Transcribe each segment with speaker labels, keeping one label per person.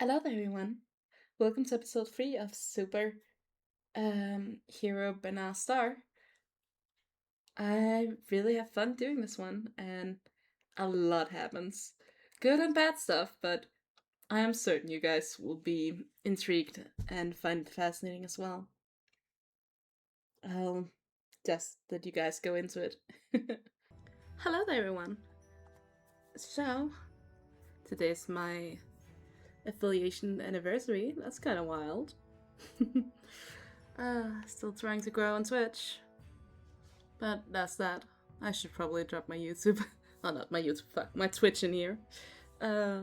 Speaker 1: Hello there, everyone. Welcome to episode 3 of Super Hero Banana Star. I really have fun doing this one, and a lot happens. Good and bad stuff, but I am certain you guys will be intrigued and find it fascinating as well. I'll just let you guys go into it. Hello there, everyone. So, today's my affiliation anniversary. That's kind of wild. Still trying to grow on Twitch. But that's that. I should probably drop my YouTube. Oh, not my YouTube, fuck, my Twitch in here. Uh,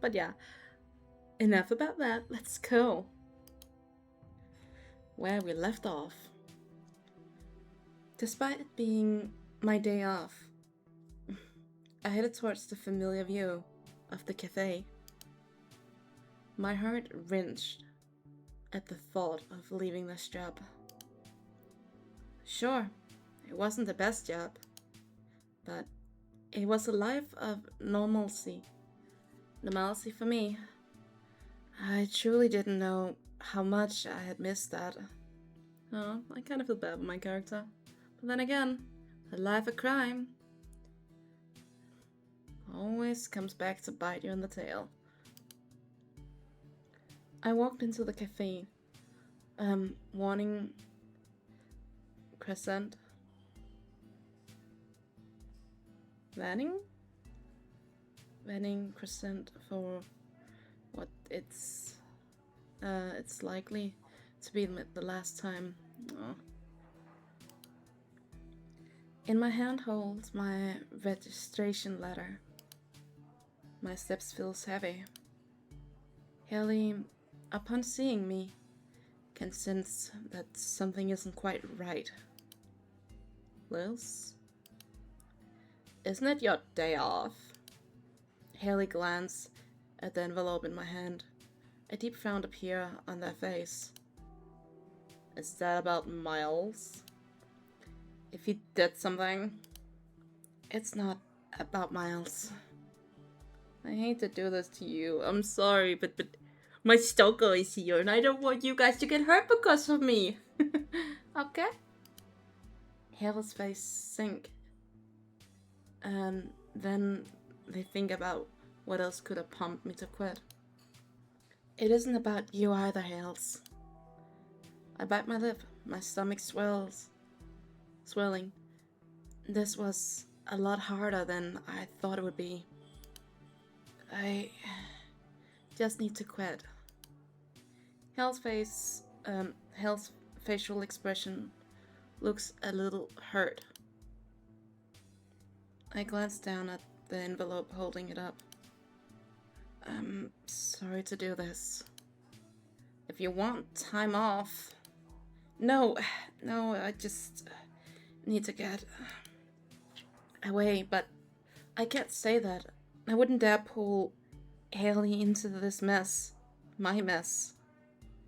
Speaker 1: but yeah, enough about that. Let's go. Where we left off. Despite it being my day off, I headed towards the familiar view of the cafe. My heart wrenched at the thought of leaving this job. Sure, it wasn't the best job, but it was a life of normalcy. Normalcy for me. I truly didn't know how much I had missed that. Oh, I kind of feel bad with my character. But then again, a life of crime always comes back to bite you in the tail. I walked into the cafe, wanting croissant. Vanning croissant for what it's likely to be the last time. Oh. In my hand holds my registration letter. My steps feels heavy. Haley, upon seeing me, can sense that something isn't quite right. Liz? Isn't it your day off? Haley glanced at the envelope in my hand. A deep frown appeared on their face. Is that about Miles? If he did something, it's not about Miles. I hate to do this to you. I'm sorry, but my stalker is here, and I don't want you guys to get hurt because of me. Okay? Haley's face sink. And then they think about what else could have pumped me to quit. It isn't about you either, Hales. I bite my lip. My stomach swelling. This was a lot harder than I thought it would be. I just need to quit. Hale's facial expression looks a little hurt. I glanced down at the envelope, holding it up. I'm sorry to do this. If you want time off... No, I just need to get away, but I can't say that. I wouldn't dare pull Haley into this mess. My mess.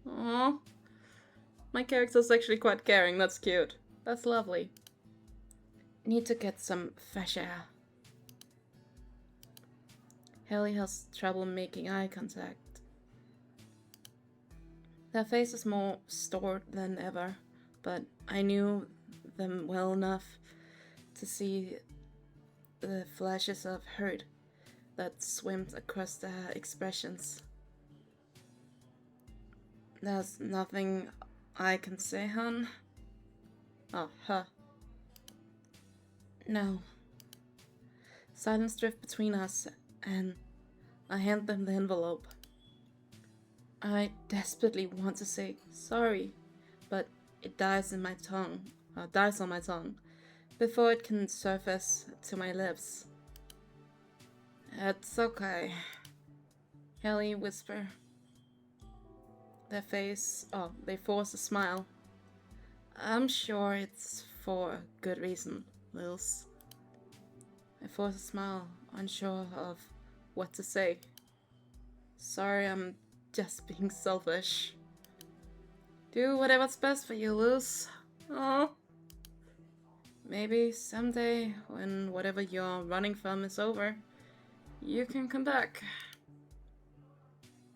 Speaker 1: Aww. My character's actually quite caring, that's cute. That's lovely. Need to get some fresh air. Haley has trouble making eye contact. Their face is more stored than ever, but I knew them well enough to see the flashes of hurt that swim across their expressions. There's nothing I can say, hon. Oh, huh. No. Silence drifts between us, and I hand them the envelope. I desperately want to say sorry, but it dies on my tongue, before it can surface to my lips. It's okay. Haley whisper. They force a smile. I'm sure it's for a good reason, Lils. I force a smile, unsure of what to say. Sorry, I'm just being selfish. Do whatever's best for you, Luz. Oh. Maybe someday, when whatever you're running from is over, you can come back.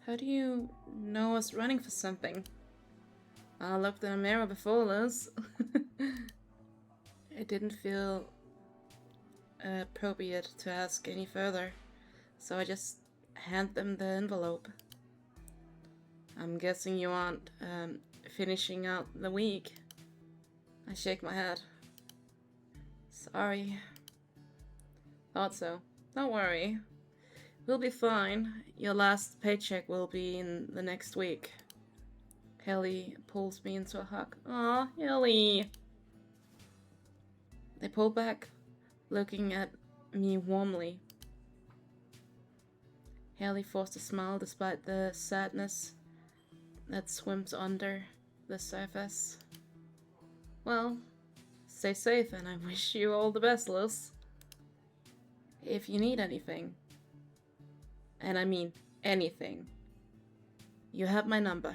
Speaker 1: How do you know I was running for something? I looked in a mirror before this. It didn't feel appropriate to ask any further, so I just hand them the envelope. I'm guessing you aren't finishing out the week. I shake my head. Sorry. Thought so. Don't worry. We'll be fine. Your last paycheck will be in the next week. Haley pulls me into a hug. Aw, Haley. They pull back, looking at me warmly. Haley forced a smile despite the sadness that swims under the surface. Well, stay safe and I wish you all the best, Liz. If you need anything, and I mean anything, you have my number.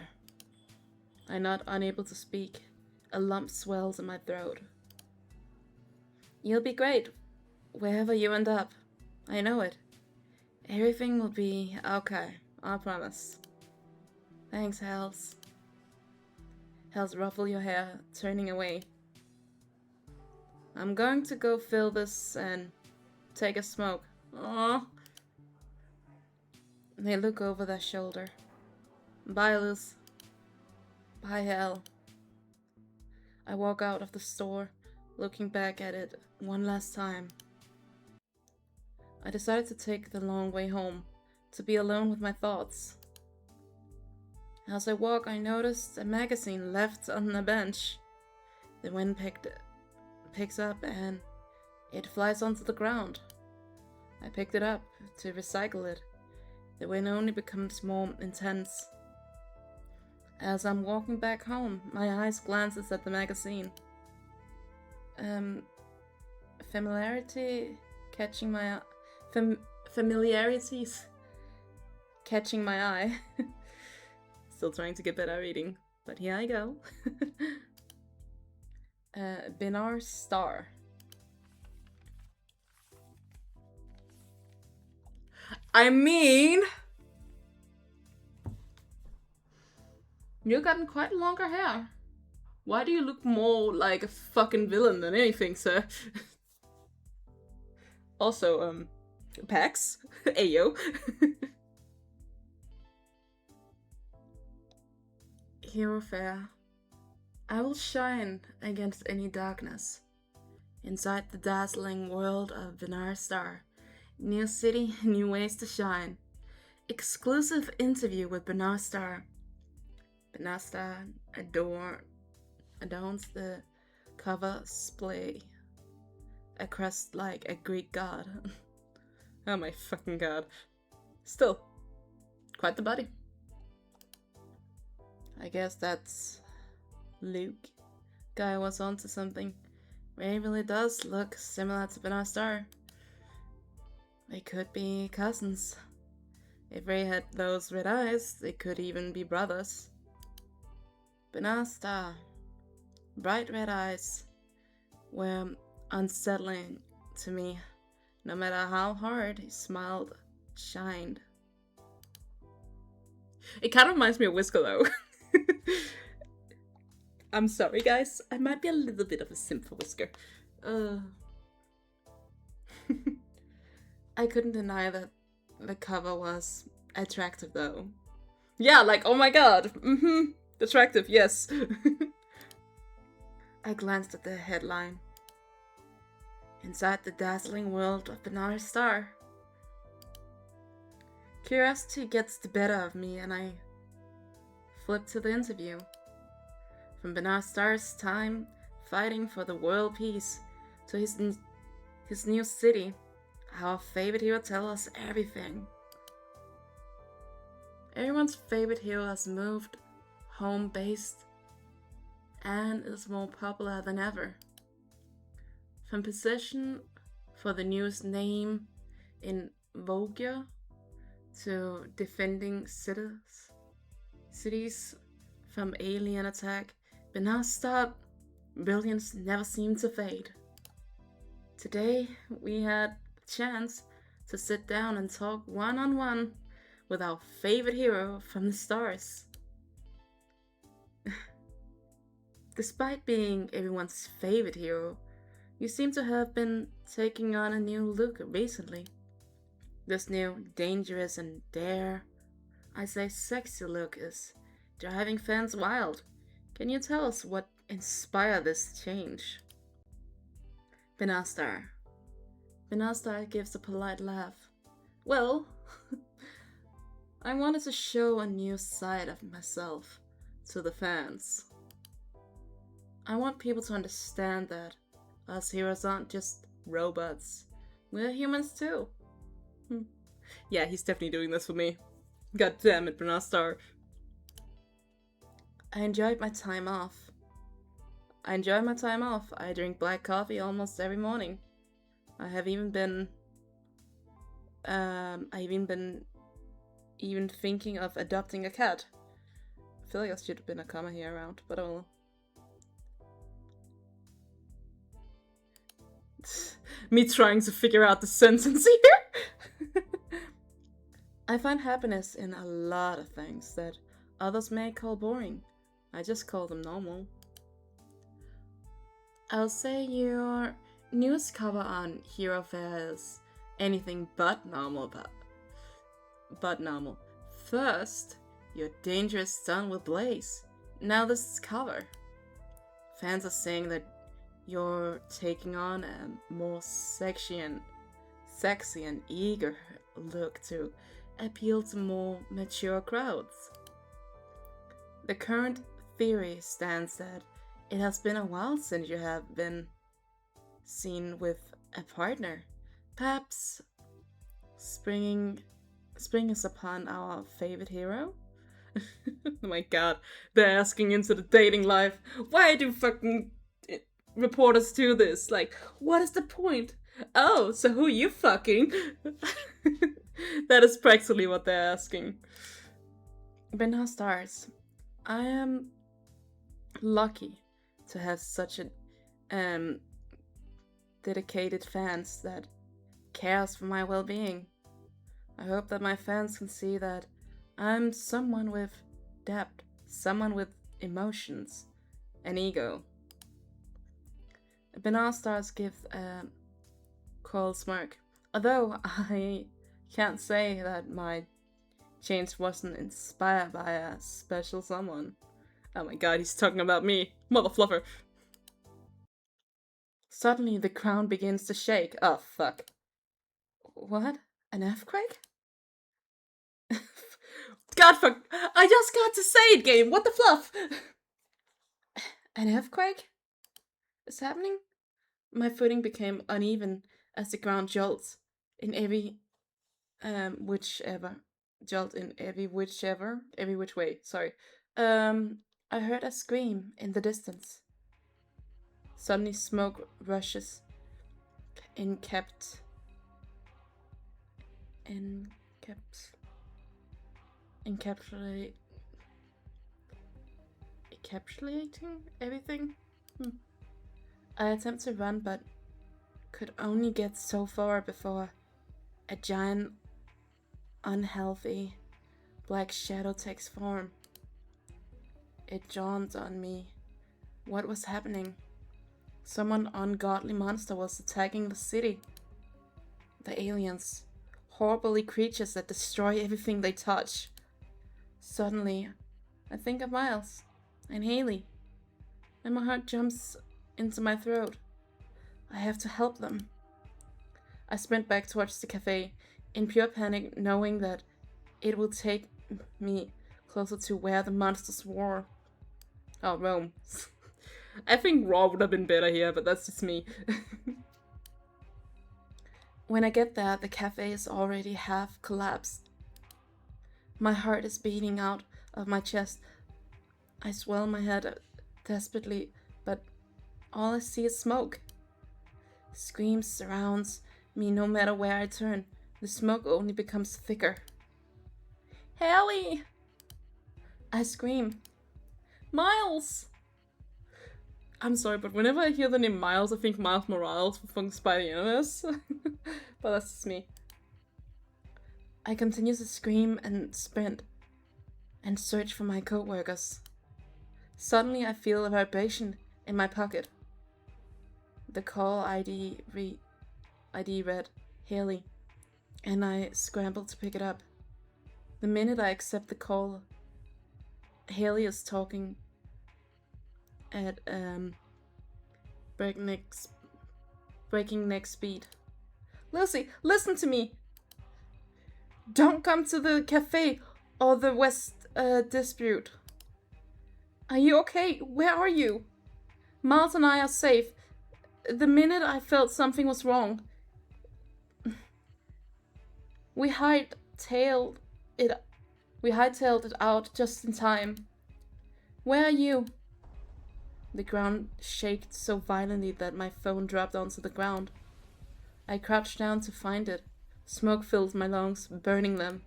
Speaker 1: I'm not unable to speak. A lump swells in my throat. You'll be great, wherever you end up. I know it. Everything will be okay, I promise. Thanks, Hals. Hals, ruffle your hair, turning away. I'm going to go fill this and take a smoke. Aww. They look over their shoulder. Bye, Liz. Bye, Hal. I walk out of the store, looking back at it one last time. I decided to take the long way home, to be alone with my thoughts. As I walk, I noticed a magazine left on the bench. The wind picks up and it flies onto the ground. I picked it up to recycle it. The wind only becomes more intense. As I'm walking back home, my eyes glances at the magazine. Familiarities catching my eye. Still trying to get better at reading, but here I go. Binar Star. I mean, you've gotten quite longer hair. Why do you look more like a fucking villain than anything, sir? Also, Pax? Ayo. Hero fair. I will shine against any darkness. Inside the dazzling world of Binar Star. New city, new ways to shine. Exclusive interview with Binar Star. Binar Star adorns the cover splay. A crest like a Greek god. Oh my fucking god. Still, quite the body. I guess that's Luke. Guy was onto something. Ray really does look similar to Binar Star. They could be cousins. If Ray had those red eyes, they could even be brothers. Binar Star. Bright red eyes were unsettling to me. No matter how hard he smiled, shined. It kind of reminds me of Whisker though. I'm sorry guys, I might be a little bit of a simp for Whisker. I couldn't deny that the cover was attractive though. Yeah, like, oh my god, attractive, yes. I glanced at the headline. Inside the dazzling world of Binar Star. Curiosity gets the better of me and I flipped to the interview. From Binar Star's time fighting for the world peace to his new city, our favorite hero tells us everything. Everyone's favorite hero has moved home-based and is more popular than ever. From position for the newest name in Vogue to defending cities from alien attack, Binar Star brilliance never seemed to fade. Today we had a chance to sit down and talk one-on-one with our favorite hero from the stars. Despite being everyone's favorite hero, you seem to have been taking on a new look recently. This new, dangerous and I say sexy look is driving fans wild. Can you tell us what inspired this change? Benastar. Benastar gives a polite laugh. Well, I wanted to show a new side of myself to the fans. I want people to understand that us heroes aren't just robots. We're humans too. Yeah, he's definitely doing this for me. God damn it, Benastar. I enjoyed my time off. I drink black coffee almost every morning. I've even been thinking of adopting a cat. I feel like there should have been a comma here around, but oh well. Me trying to figure out the sentence here. I find happiness in a lot of things that others may call boring. I just call them normal. I'll say your news cover on Hero Fair is anything but normal. First, your dangerous stunt with Blaze. Now this is cover. Fans are saying that you're taking on a more sexy and eager look to appeal to more mature crowds. The current theory stands that it has been a while since you have been seen with a partner. Perhaps springing us upon our favorite hero? Oh my god, they're asking into the dating life. Why do fucking reporters do this? Like, what is the point? Oh, so who you fucking? That is practically what they're asking. Benha Stars. I am lucky to have such a dedicated fans that cares for my well-being. I hope that my fans can see that I'm someone with depth, someone with emotions, and ego. Benar Stars give a cold smirk. Although I can't say that my change wasn't inspired by a special someone. Oh my god, he's talking about me. Mother fluffer. Suddenly the ground begins to shake. Oh fuck. What? An earthquake? God fuck. I just got to say it, game. What the fluff? An earthquake? Is happening? My footing became uneven as the ground jolts in every every which way, sorry. I heard a scream in the distance. Suddenly smoke rushes encapsulating everything. I attempt to run, but could only get so far before a giant, unhealthy black shadow takes form. It dawned on me what was happening. Some ungodly monster was attacking the city. The aliens, horribly creatures that destroy everything they touch. Suddenly, I think of Miles and Haley, and my heart jumps into my throat. I have to help them. I sprint back towards the cafe, in pure panic, knowing that it will take me closer to where the monsters were. Oh, Rome. I think Raw would have been better here, but that's just me. When I get there, the cafe is already half collapsed. My heart is beating out of my chest. I swell my head desperately, but all I see is smoke. Screams surrounds me no matter where I turn. The smoke only becomes thicker. Haley! I scream. Miles! I'm sorry, but whenever I hear the name Miles, I think Miles Morales from fucking Spidey Universe. But that's just me. I continue to scream and sprint and search for my co-workers. Suddenly I feel a vibration in my pocket. The call ID read Haley, and I scramble to pick it up. The minute I accept the call, Haley is talking at breaking neck speed. Lucy, listen to me! Don't come to the cafe or the West dispute. Are you okay? Where are you? Miles and I are safe. The minute I felt something was wrong, we hightailed it out just in time. Where are you? The ground shook so violently that my phone dropped onto the ground. I crouched down to find it. Smoke filled my lungs, burning them.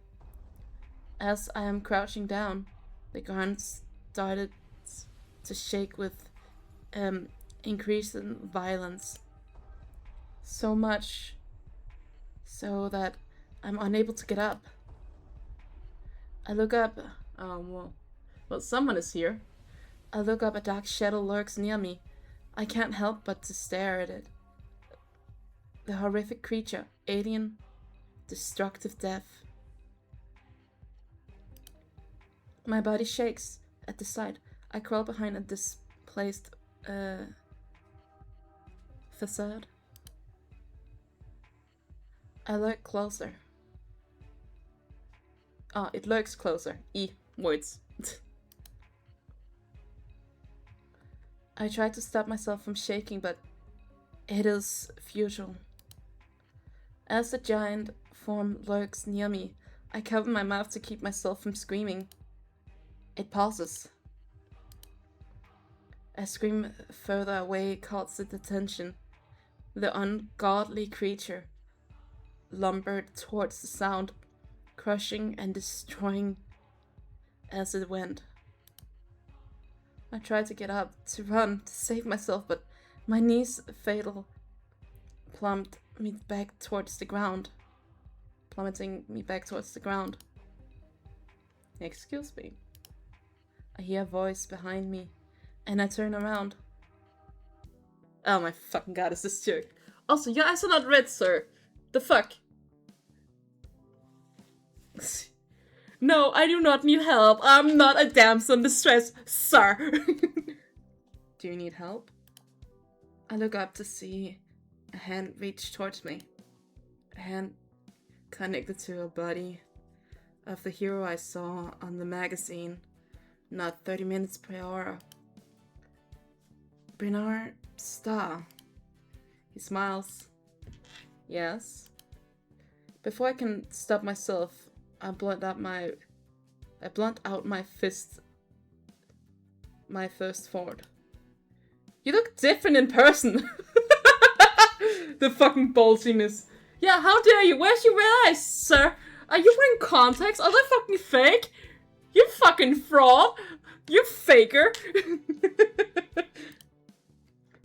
Speaker 1: As I am crouching down, the ground started to shake with increasing violence. So much so that I'm unable to get up. I look up. Well, someone is here. I look up, a dark shadow lurks near me. I can't help but to stare at it. The horrific creature, alien, destructive death. My body shakes at the sight. I crawl behind a displaced facade. I look closer. It lurks closer. Words. I try to stop myself from shaking, but it is futile. As the giant form lurks near me, I cover my mouth to keep myself from screaming. It pauses. A scream further away caught its attention. The ungodly creature lumbered towards the sound, crushing and destroying as it went. I tried to get up, to run, to save myself, but my knees plummeting me back towards the ground. Excuse me. I hear a voice behind me, and I turn around. Oh my fucking god, is this jerk. Also, your eyes are not red, sir. The fuck? No, I do not need help. I'm not a damsel in distress, sir. Do you need help? I look up to see a hand reach towards me. A hand connected to a body of the hero I saw on the magazine not 30 minutes prior. Bernard Starr. He smiles. Yes. Before I can stop myself, I blunt out my fist. My first thought. You look different in person. The fucking ballsiness. Yeah, how dare you? Where's your red eyes, sir? Are you wearing contacts? Are they fucking fake? You fucking fraud. You faker.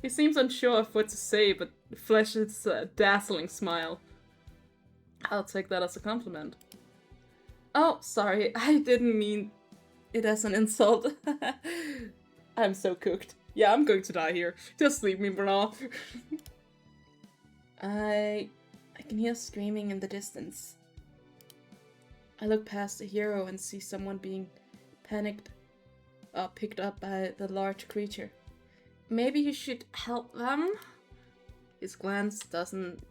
Speaker 1: He seems unsure of what to say, but flashes a dazzling smile. I'll take that as a compliment. Oh, sorry, I didn't mean it as an insult. I'm so cooked. Yeah, I'm going to die here. Just leave me, bro. I can hear screaming in the distance. I look past the hero and see someone being picked up by the large creature. Maybe you should help them? His glance doesn't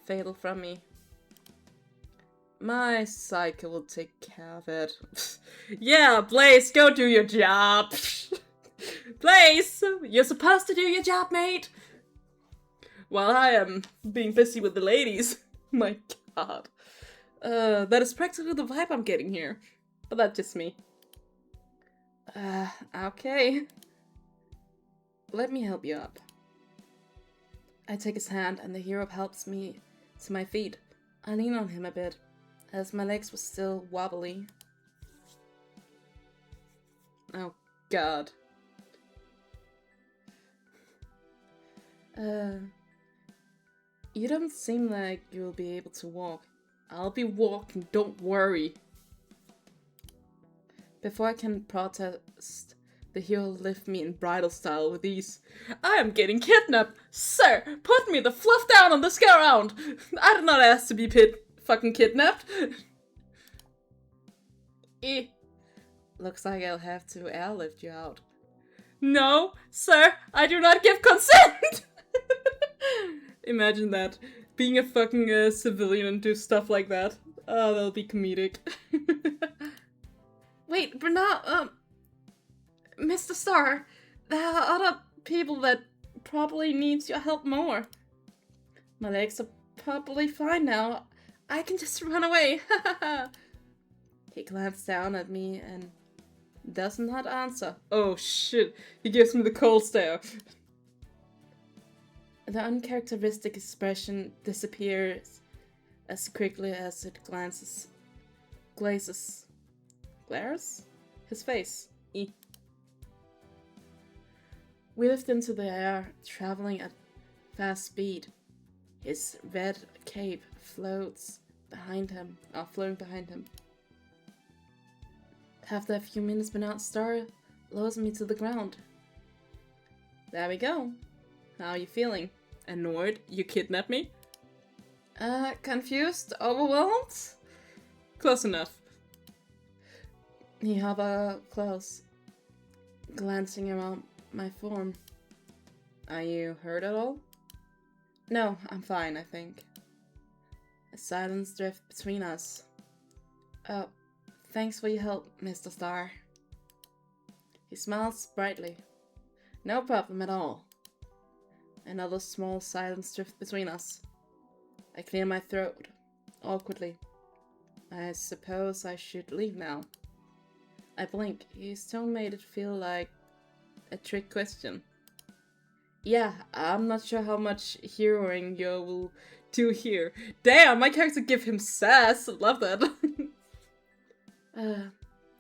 Speaker 1: fail from me. My psycho will take care of it. Yeah, Blaze, go do your job. Blaze, you're supposed to do your job, mate. While I am being busy with the ladies. My god. That is practically the vibe I'm getting here. But that's just me. Okay. Let me help you up. I take his hand and the hero helps me to my feet. I lean on him a bit, as my legs were still wobbly. Oh god. You don't seem like you'll be able to walk. I'll be walking, don't worry. Before I can protest, the hero lift me in bridal style with ease. I am getting kidnapped! Sir, put me the fluff down on this ground! I did not ask to be fucking kidnapped! Looks like I'll have to airlift you out. No, sir, I do not give consent! Imagine that. Being a fucking civilian and do stuff like that. Oh, that'll be comedic. Wait, but not, Mr. Star, there are other people that probably needs your help more. My legs are probably fine now. I can just run away. He glanced down at me and does not answer. Oh shit, he gives me the cold stare. The uncharacteristic expression disappears as quickly as it glares his face. We lift into the air, traveling at fast speed. His red cape floats behind him, flowing behind him. After a few minutes, Bernard Star lowers me to the ground. There we go. How are you feeling? Annoyed? You kidnapped me? Confused? Overwhelmed? Close enough. He hovers close, glancing around my form. Are you hurt at all? No, I'm fine, I think. A silence drifts between us. Oh, thanks for your help, Mr. Star. He smiles brightly. No problem at all. Another small silence drifts between us. I clear my throat, awkwardly. I suppose I should leave now. I blink. His tone made it feel like a trick question. Yeah, I'm not sure how much heroing you will do here. Damn, my character give him sass. Love that.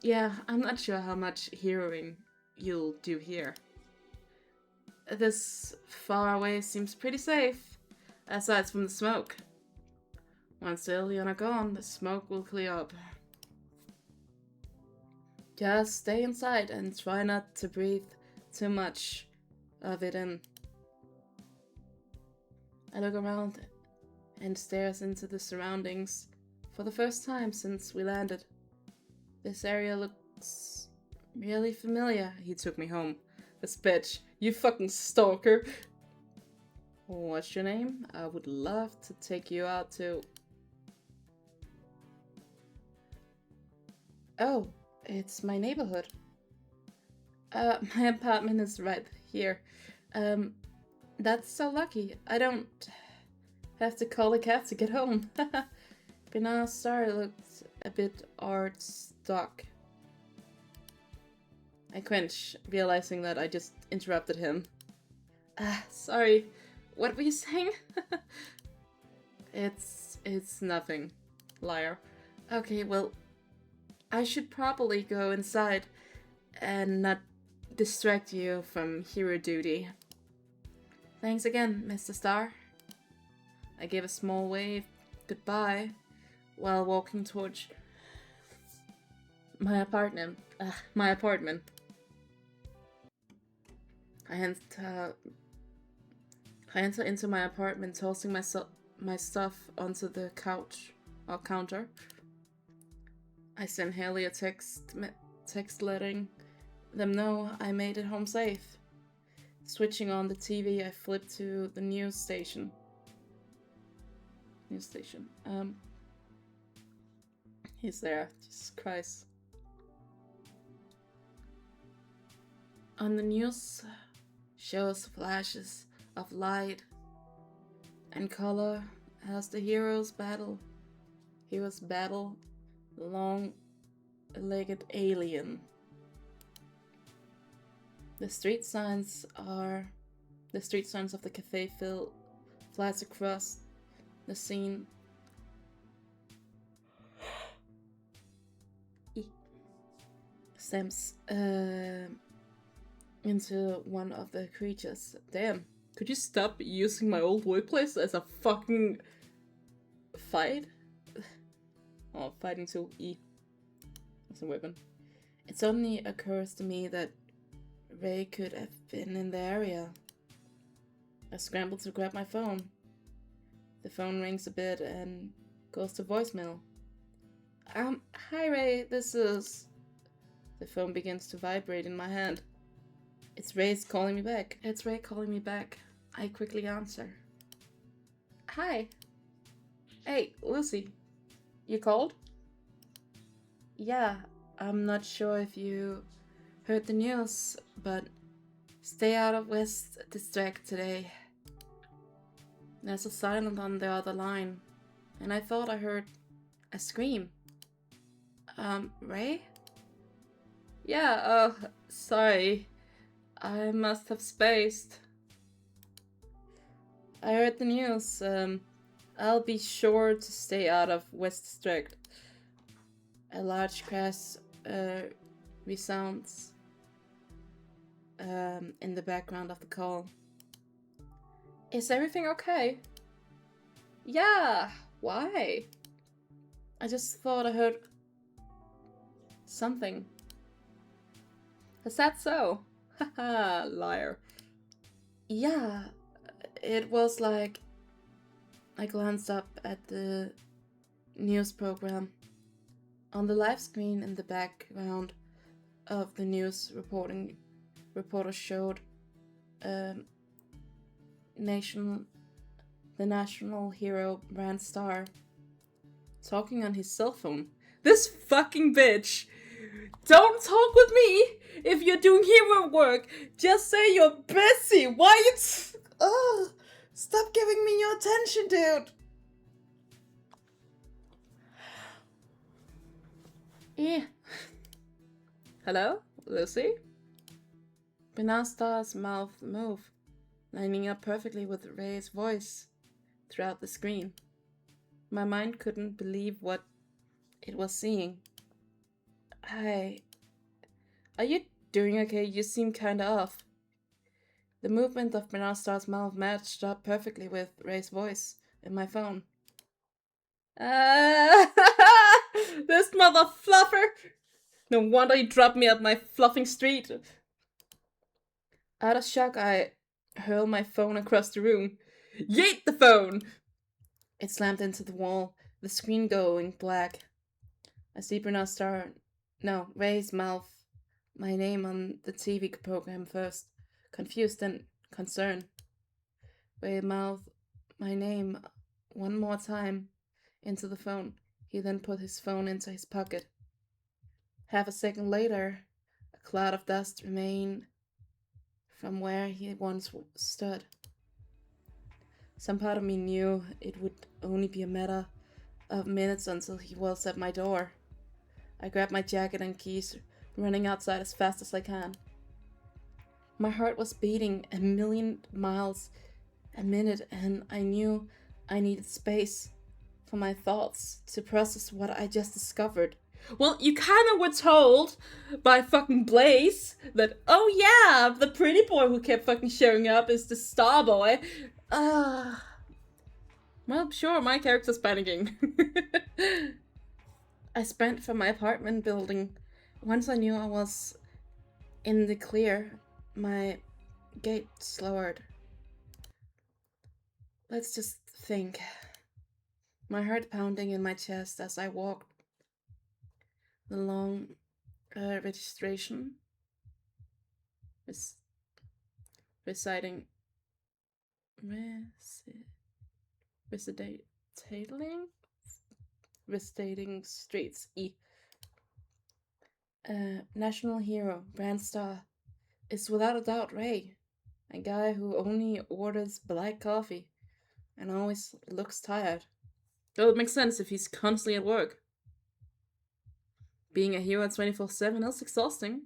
Speaker 1: Yeah, I'm not sure how much heroing you'll do here. This far away seems pretty safe, aside from the smoke. Once the alien are gone, the smoke will clear up. Just stay inside and try not to breathe too much of it in. I look around and stares into the surroundings for the first time since we landed. This area looks really familiar. He took me home. This bitch. You fucking stalker. What's your name? I would love to take you out to... Oh, it's my neighborhood. My apartment is right here. That's so lucky. I don't have to call a cab to get home. Bernard Star looked a bit art-stuck. I quench, realizing that I just interrupted him. Sorry. What were you saying? It's nothing. Liar. Okay, well, I should probably go inside and not distract you from hero duty. Thanks again, Mr. Star. I gave a small wave goodbye while walking towards my apartment. I enter into my apartment, tossing my stuff onto the couch or counter. I send Haley a text letting them know I made it home safe. Switching on the TV, I flip to the news station. He's there. Jesus Christ. On the news, shows flashes of light and color as the heroes battle the long-legged alien. The street signs of the cafe fill flats across the scene. Stems into one of the creatures. Damn. Could you stop using my old workplace as a fucking fight? Oh, fighting tool E. That's a weapon. It suddenly occurs to me that Ray could have been in the area. I scramble to grab my phone. The phone rings a bit and goes to voicemail. Hi Ray, this is... The phone begins to vibrate in my hand. It's Ray calling me back. I quickly answer. Hi. Hey, Lucy. You called? Yeah, I'm not sure if you heard the news, but stay out of West District today. There's a silence on the other line, and I thought I heard a scream. Ray? Yeah, sorry. I must have spaced. I heard the news. I'll be sure to stay out of West District. A large crash resounds in the background of the call. Is everything okay? Yeah, why? I just thought I heard something. Is that so? Haha, liar. Yeah, it was like... I glanced up at the news program. On the live screen in the background of the news reporter showed the national hero Brand Star talking on his cell phone. This fucking bitch! Don't talk with me if you're doing hero work. Just say you're busy. Why you... Ugh! Stop giving me your attention, dude. Yeah. Hello, Lucy? Benasta's mouth moved, lining up perfectly with Ray's voice throughout the screen. My mind couldn't believe what it was seeing. Hi. Are you doing okay? You seem kinda off. The movement of Benasta's mouth matched up perfectly with Ray's voice in my phone. This mother fluffer! No wonder he dropped me at my fluffing street. Out of shock, I hurl my phone across the room. Yeet the phone! It slammed into the wall, the screen going black. I see Ray's mouth, my name on the TV program first, confused and concerned. Ray mouthed my name one more time into the phone. He then put his phone into his pocket. Half a second later, a cloud of dust remained from where he once stood. Some part of me knew it would only be a matter of minutes until he was at my door. I grabbed my jacket and keys, running outside as fast as I can. My heart was beating a million miles a minute, and I knew I needed space for my thoughts to process what I just discovered. Well, you kind of were told by fucking Blaze that, oh yeah, the pretty boy who kept fucking showing up is the star boy. Well, sure, my character's panicking. I sprint from my apartment building. Once I knew I was in the clear, my gait slowed. Let's just think. My heart pounding in my chest as I walked the long registration reciting restating streets. National hero Brand Star is without a doubt Ray, a guy who only orders black coffee and always looks tired. Well, it makes sense if he's constantly at work. Being a hero 24/7 is exhausting.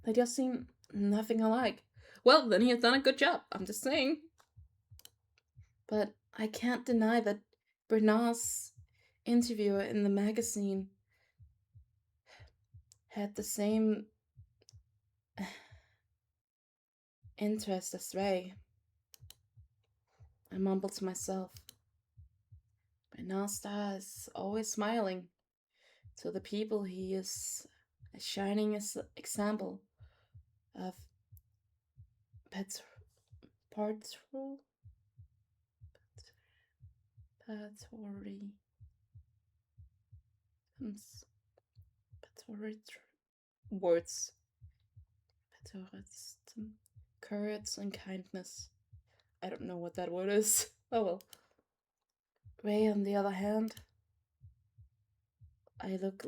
Speaker 1: They just seem nothing alike. Well, then he has done a good job, I'm just saying. But I can't deny that Bernard's interviewer in the magazine had the same interest as Ray. I mumbled to myself. Nasta is always smiling. To the people, he is a shining example of pets, patrol, patori, patori, words, patriotism, courage and kindness. I don't know what that word is. Oh well. Ray, on the other hand, I look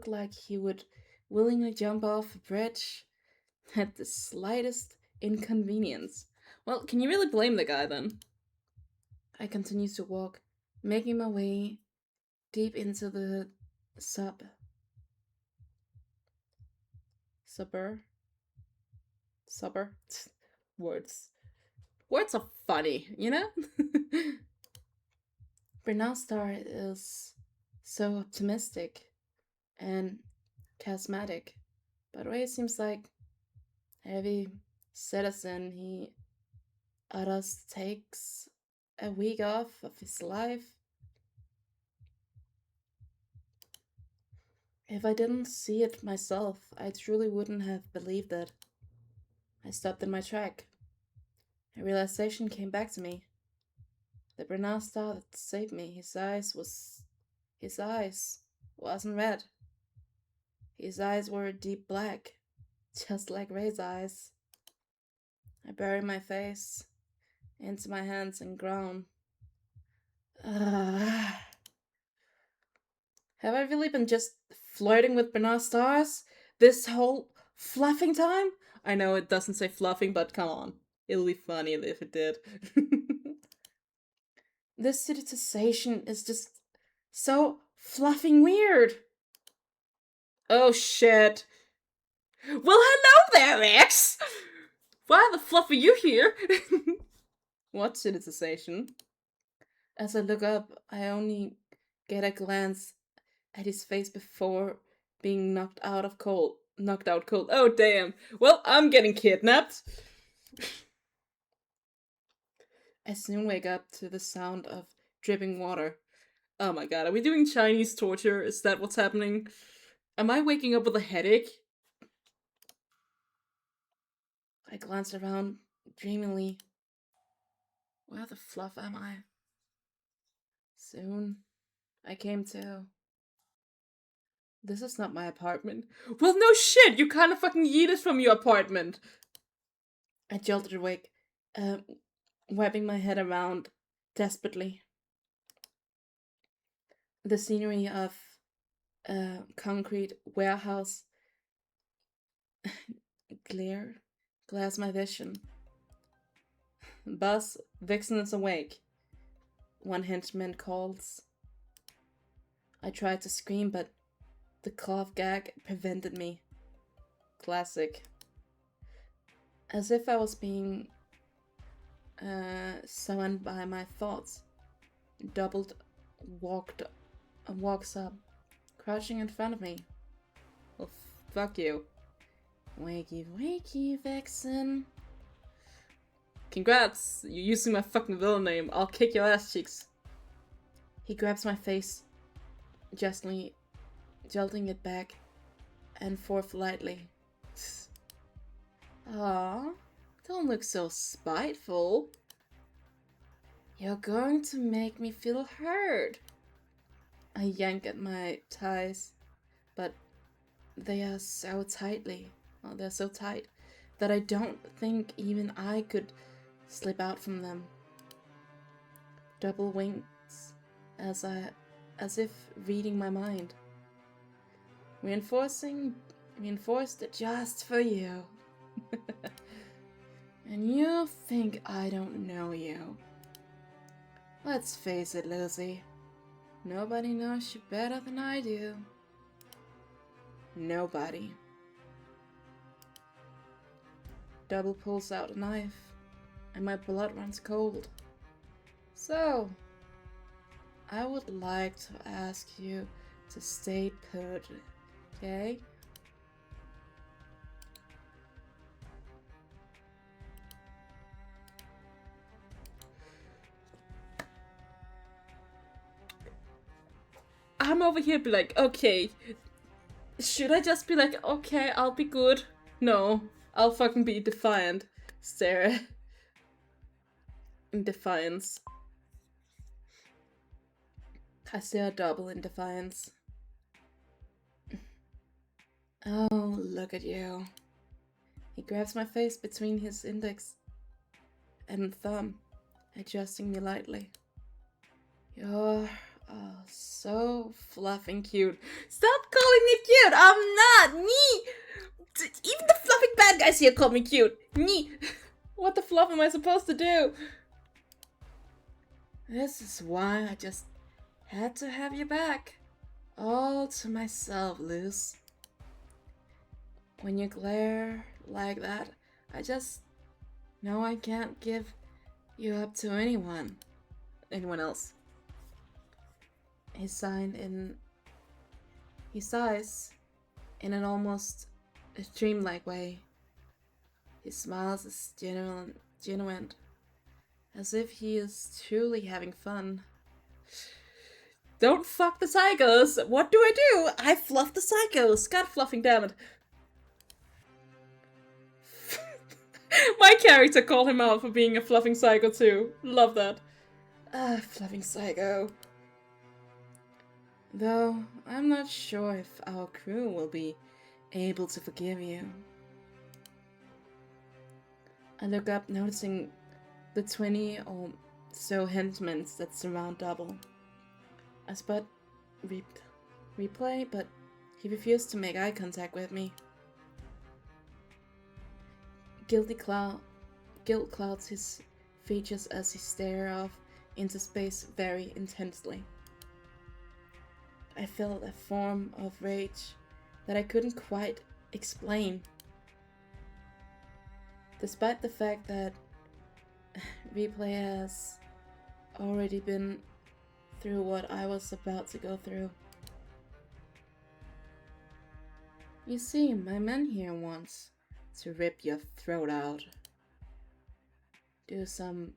Speaker 1: like he would willingly jump off a bridge at the slightest inconvenience. Well, can you really blame the guy then? I continue to walk, making my way deep into the sub suburb suburb words. Words are funny, you know? Bernastar is so optimistic and charismatic, but Ray seems like every citizen he others takes a week off of his life. If I didn't see it myself, I truly wouldn't have believed it. I stopped in my track. A realization came back to me. The Bernard star that saved me, his eyes wasn't red. His eyes were deep black, just like Ray's eyes. I buried my face into my hands and groaned. Have I really been just flirting with Bernard stars this whole fluffing time? I know it doesn't say fluffing, but come on. It'll be funny if it did. This citizenization is just so fluffing weird. Oh shit. Well, hello there, X! Why the fluff are you here? What citizenization? As I look up, I only get a glance at his face before being knocked out cold. Oh damn. Well, I'm getting kidnapped. I soon wake up to the sound of dripping water. Oh my god, are we doing Chinese torture? Is that what's happening? Am I waking up with a headache? I glanced around dreamily. Where the fluff am I? Soon, I came to. This is not my apartment. Well, no shit! You kind of fucking yeeted from your apartment! I jolted awake, wiping my head around desperately. The scenery of a concrete warehouse glares my vision. Buzz, Vixen is awake. One henchman calls. I tried to scream, but the cloth gag prevented me. Classic. As if I was being summoned by my thoughts. Doubled walks up, crouching in front of me. Well, fuck you. Wakey, wakey, Vixen. Congrats! You're using my fucking villain name. I'll kick your ass cheeks. He grabs my face, gently jolting it back and forth lightly. Aw, don't look so spiteful. You're going to make me feel hurt. I yank at my ties, but they're so tight that I don't think even I could slip out from them. Double winks as if reading my mind. Reinforced just for you. And you think I don't know you. Let's face it, Lizzie. Nobody knows you better than I do. Nobody. Double pulls out a knife, and my blood runs cold. So, I would like to ask you to stay put, okay? I'm over here be like, okay, should I just be like, okay, I'll be good? No, I'll fucking be defiant. Stare in defiance. I stare double in defiance. Oh, look at you. He grabs my face between his index and thumb, adjusting me lightly. You're so fluffing cute. Stop calling me cute! I'm not! Me! Even the fluffing bad guys here call me cute! Me! What the fluff am I supposed to do? This is why I just had to have you back. All to myself, Luz. When you glare like that, I just know I can't give you up to anyone else. He sighs in an almost dreamlike way. His smiles is genuine, as if he is truly having fun. Don't fuck the psychos! What do? I fluff the psychos! God fluffing, damn it. My character called him out for being a fluffing psycho too. Love that. Fluffing psycho. Though, I'm not sure if our crew will be able to forgive you. I look up, noticing the 20 or so henchmen that surround Double. I spot replay, but he refused to make eye contact with me. Guilt clouds his features as he stares off into space very intensely. I felt a form of rage that I couldn't quite explain. Despite the fact that Replay has already been through what I was about to go through. You see, my men here wants to rip your throat out. Do some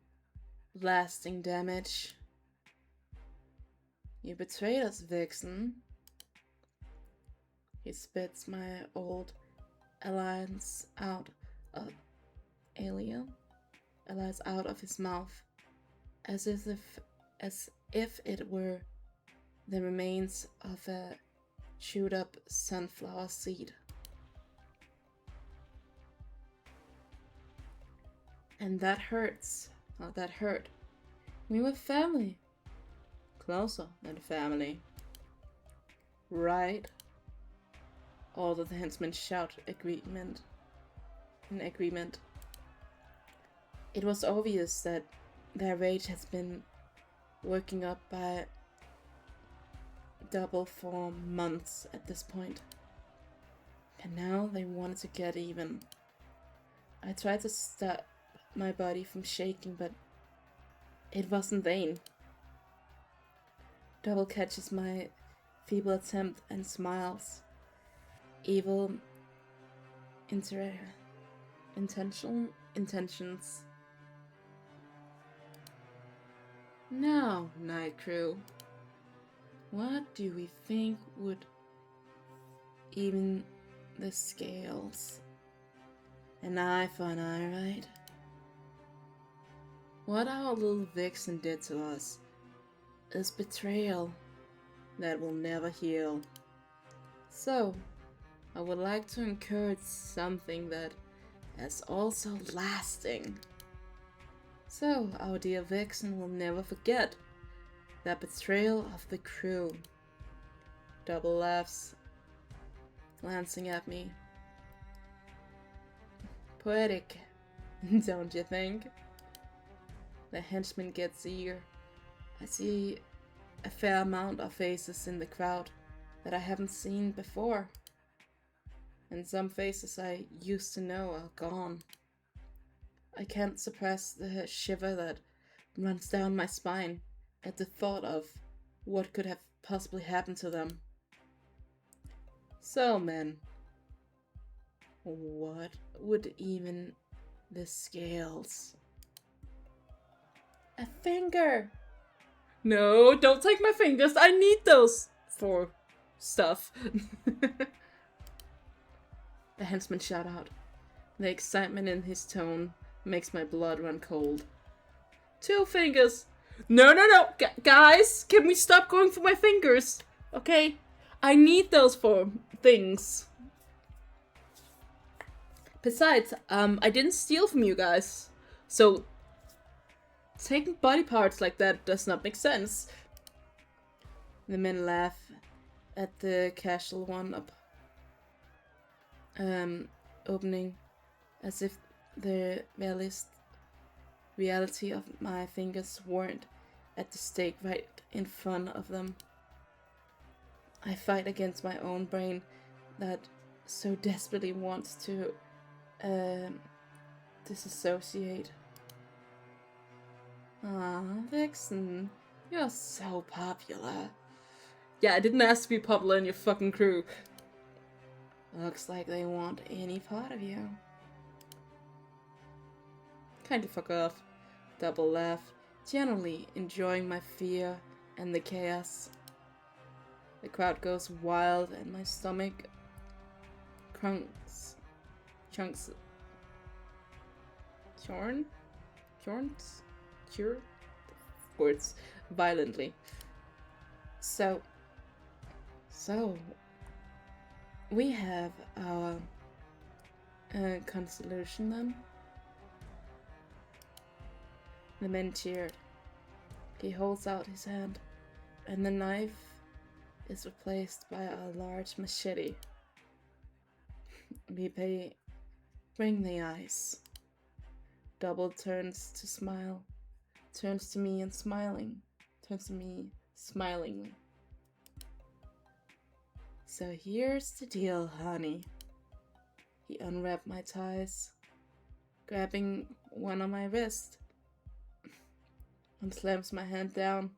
Speaker 1: lasting damage. You betrayed us, Vixen. He spits my old alliance out of his mouth, as if it were the remains of a chewed up sunflower seed. And that hurts. Oh, that hurt. We were family. Closer than family. Right? All of the henchmen shout in agreement. It was obvious that their rage has been working up by Double for months at this point. And now they wanted to get even. I tried to stop my body from shaking, but it was in vain. Double catches my feeble attempt and smiles. Evil intentions. Now, Night Crew, what do we think would even the scales? An eye for an eye, right? What our little Vixen did to us is betrayal that will never heal. So, I would like to encourage something that is also lasting. So, our dear Vixen will never forget that betrayal of the crew. Double laughs, glancing at me. Poetic, don't you think? The henchman gets eager. I see a fair amount of faces in the crowd that I haven't seen before. And some faces I used to know are gone. I can't suppress the shiver that runs down my spine at the thought of what could have possibly happened to them. So, men, what would even the scales? A finger! No, don't take my fingers, I need those! for stuff. The henchman shout out. The excitement in his tone makes my blood run cold. 2 fingers! No, no, no! Guys, can we stop going for my fingers? Okay? I need those for things. Besides, I didn't steal from you guys. So, taking body parts like that does not make sense. The men laugh at the casual one-up. Opening, as if the reality of my fingers weren't at the stake right in front of them. I fight against my own brain that so desperately wants to disassociate. Aw, Vixen, you're so popular. Yeah, I didn't ask to be popular in your fucking crew. Looks like they want any part of you. Kinda fuck off. Double laugh, generally enjoying my fear and the chaos. The crowd goes wild and my stomach chunks words violently. So we have our constellation then. The men cheered. He holds out his hand, and the knife is replaced by a large machete. We bring the ice. Double turns to me smilingly. So here's the deal, honey. He unwrapped my ties, grabbing one on my wrist, and slams my hand down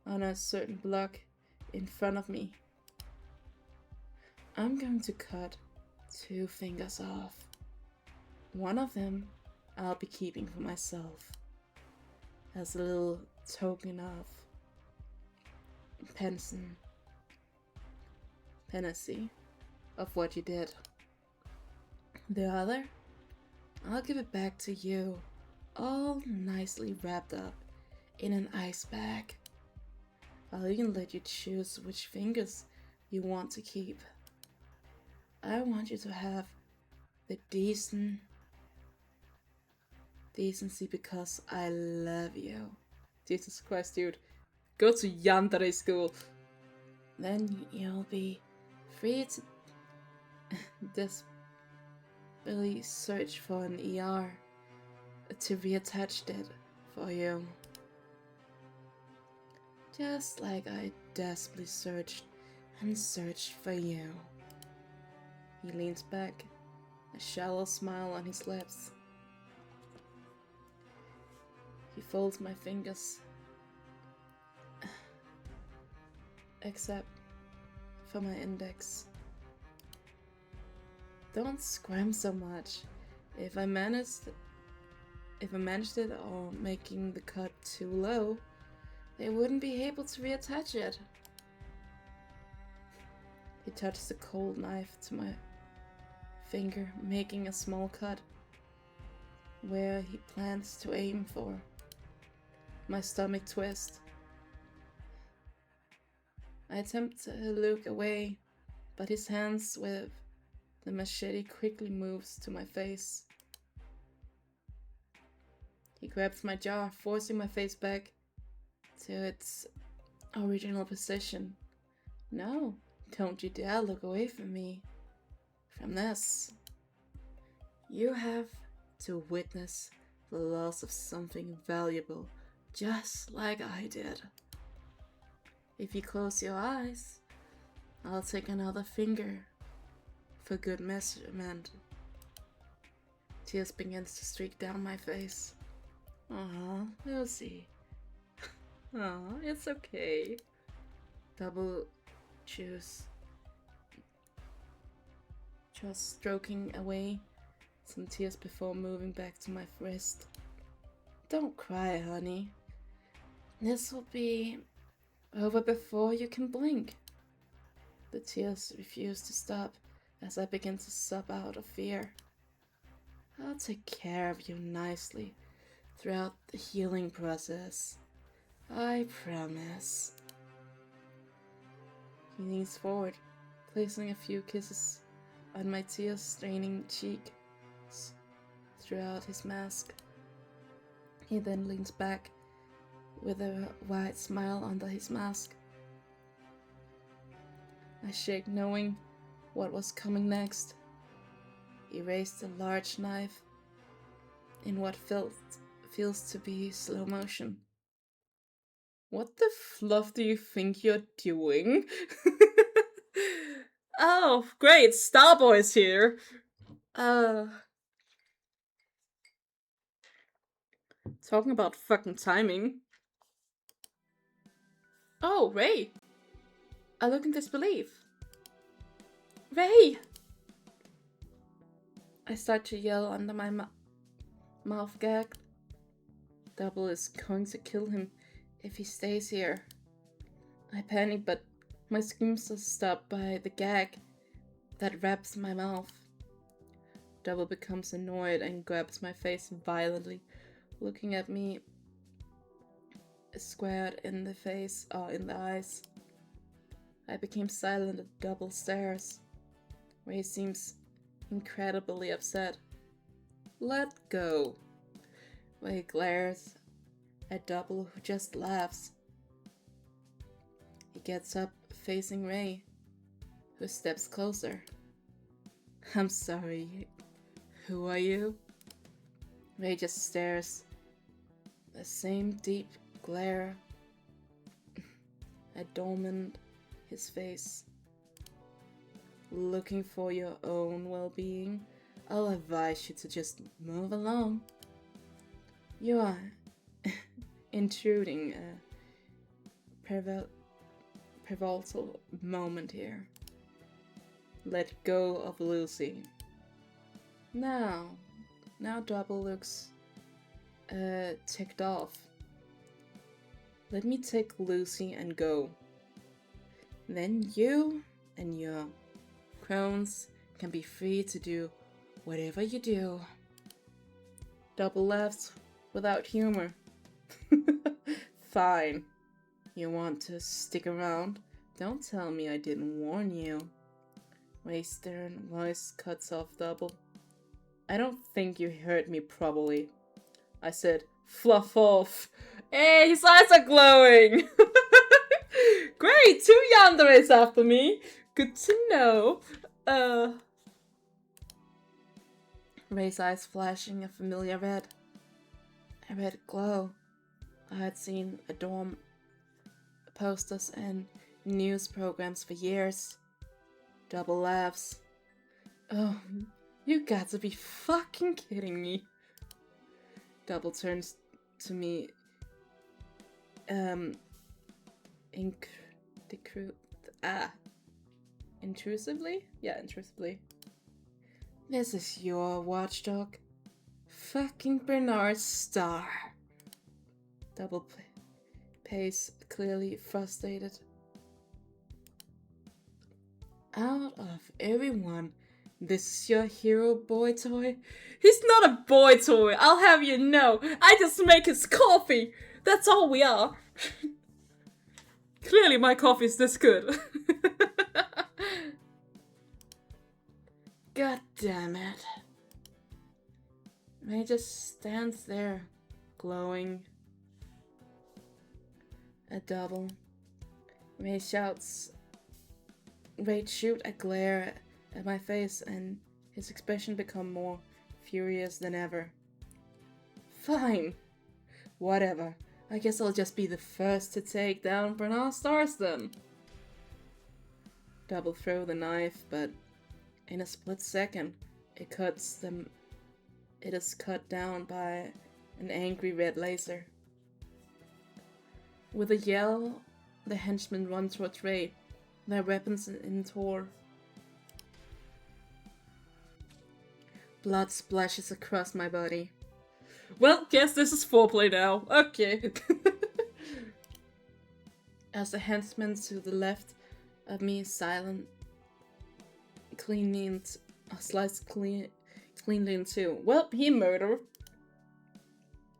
Speaker 1: on a certain block in front of me. I'm going to cut 2 fingers off. One of them I'll be keeping for myself as a little token of penancy of what you did. The other, I'll give it back to you, all nicely wrapped up in an ice bag. I'll even let you choose which fingers you want to keep. I want you to have the decency because I love you. Jesus Christ, dude. Go to Yandere school. Then you'll be free to desperately search for an ER to reattach it for you. Just like I desperately searched for you. He leans back, a shallow smile on his lips. He folds my fingers, except for my index. Don't scram so much. If I managed it or making the cut too low, they wouldn't be able to reattach it. He touches the cold knife to my finger, making a small cut where he plans to aim for. My stomach twists. I attempt to look away, but his hands with the machete quickly moves to my face. He grabs my jaw, forcing my face back to its original position. No, don't you dare look away from me. From this. You have to witness the loss of something valuable, just like I did. If you close your eyes, I'll take another finger for good measurement. Tears begins to streak down my face. Lucy. It's okay. Double chews. Just stroking away some tears before moving back to my wrist. Don't cry, honey. This will be over before you can blink. The tears refuse to stop as I begin to sob out of fear. I'll take care of you nicely throughout the healing process. I promise. He leans forward, placing a few kisses on my tear-straining cheeks throughout his mask. He then leans back with a wide smile under his mask. I shake, knowing what was coming next. He raised a large knife in what feels to be slow motion. What the fluff do you think you're doing? Oh, great, Starboy's here. Talking about fucking timing. Oh, Ray. I look in disbelief. Ray! I start to yell under my mouth gagged. Double is going to kill him if he stays here. I panic, but my screams are stopped by the gag that wraps my mouth. Double becomes annoyed and grabs my face violently, looking at me squared in the face or in the eyes. I became silent at Double stares. Ray seems incredibly upset. Let go. Ray glares at Double, who just laughs. He gets up, facing Ray, who steps closer. I'm sorry. Who are you? Ray just stares. The same deep glare adorned his face. Looking for your own well-being, I'll advise you to just move along. You are intruding a pivotal moment here. Let go of Lucy. Now Double looks ticked off. Let me take Lucy and go. Then you and your crones can be free to do whatever you do. Double laughs without humor. Fine. You want to stick around? Don't tell me I didn't warn you. Ray's stern voice cuts off Double. I don't think you heard me properly. I said, fluff off. Hey, his eyes are glowing! Great, 2 yanderes after me. Good to know. Ray's eyes flashing a familiar red. A red glow I had seen adorn posters and news programs for years. Double laughs. Oh, you got to be fucking kidding me. Double turns to me, intrusively? Yeah, intrusively. This is your watchdog. Fucking Bernard Starr. Double pace, clearly frustrated. Out of everyone, this is your hero boy toy? He's not a boy toy, I'll have you know. I just make his coffee. That's all we are. Clearly my coffee's this good. God damn it. Ray just stands there, glowing. A Double. Ray shouts. Ray shoot a glare at my face, and his expression become more furious than ever. Fine. Whatever. I guess I'll just be the first to take down Bernard Stars then. Double throw the knife, but in a split second, it is cut down by an angry red laser. With a yell, the henchmen run towards Ray, their weapons in tow. Blood splashes across my body. Well, guess this is foreplay now. Okay. As the henchmen to the left of me silent, sliced cleanly in two. Well, he murdered.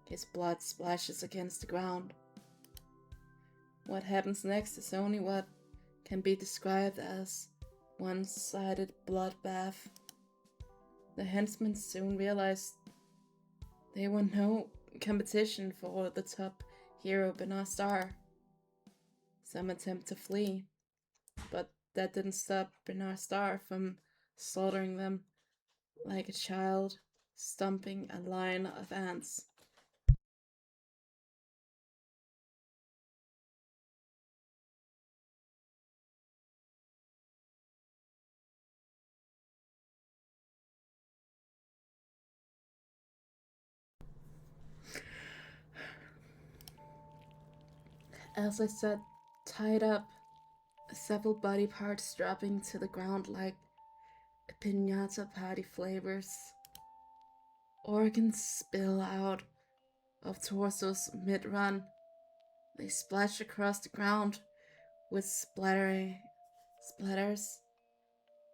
Speaker 1: His blood splashes against the ground. What happens next is only what can be described as one-sided bloodbath. The henchmen soon realized they were no competition for the top hero Bernard Starr. Some attempt to flee, but that didn't stop Bernard Starr from slaughtering them like a child stomping a line of ants. As I sat tied up, several body parts dropping to the ground like piñata party flavors. Organs spill out of torsos mid-run. They splash across the ground with splatters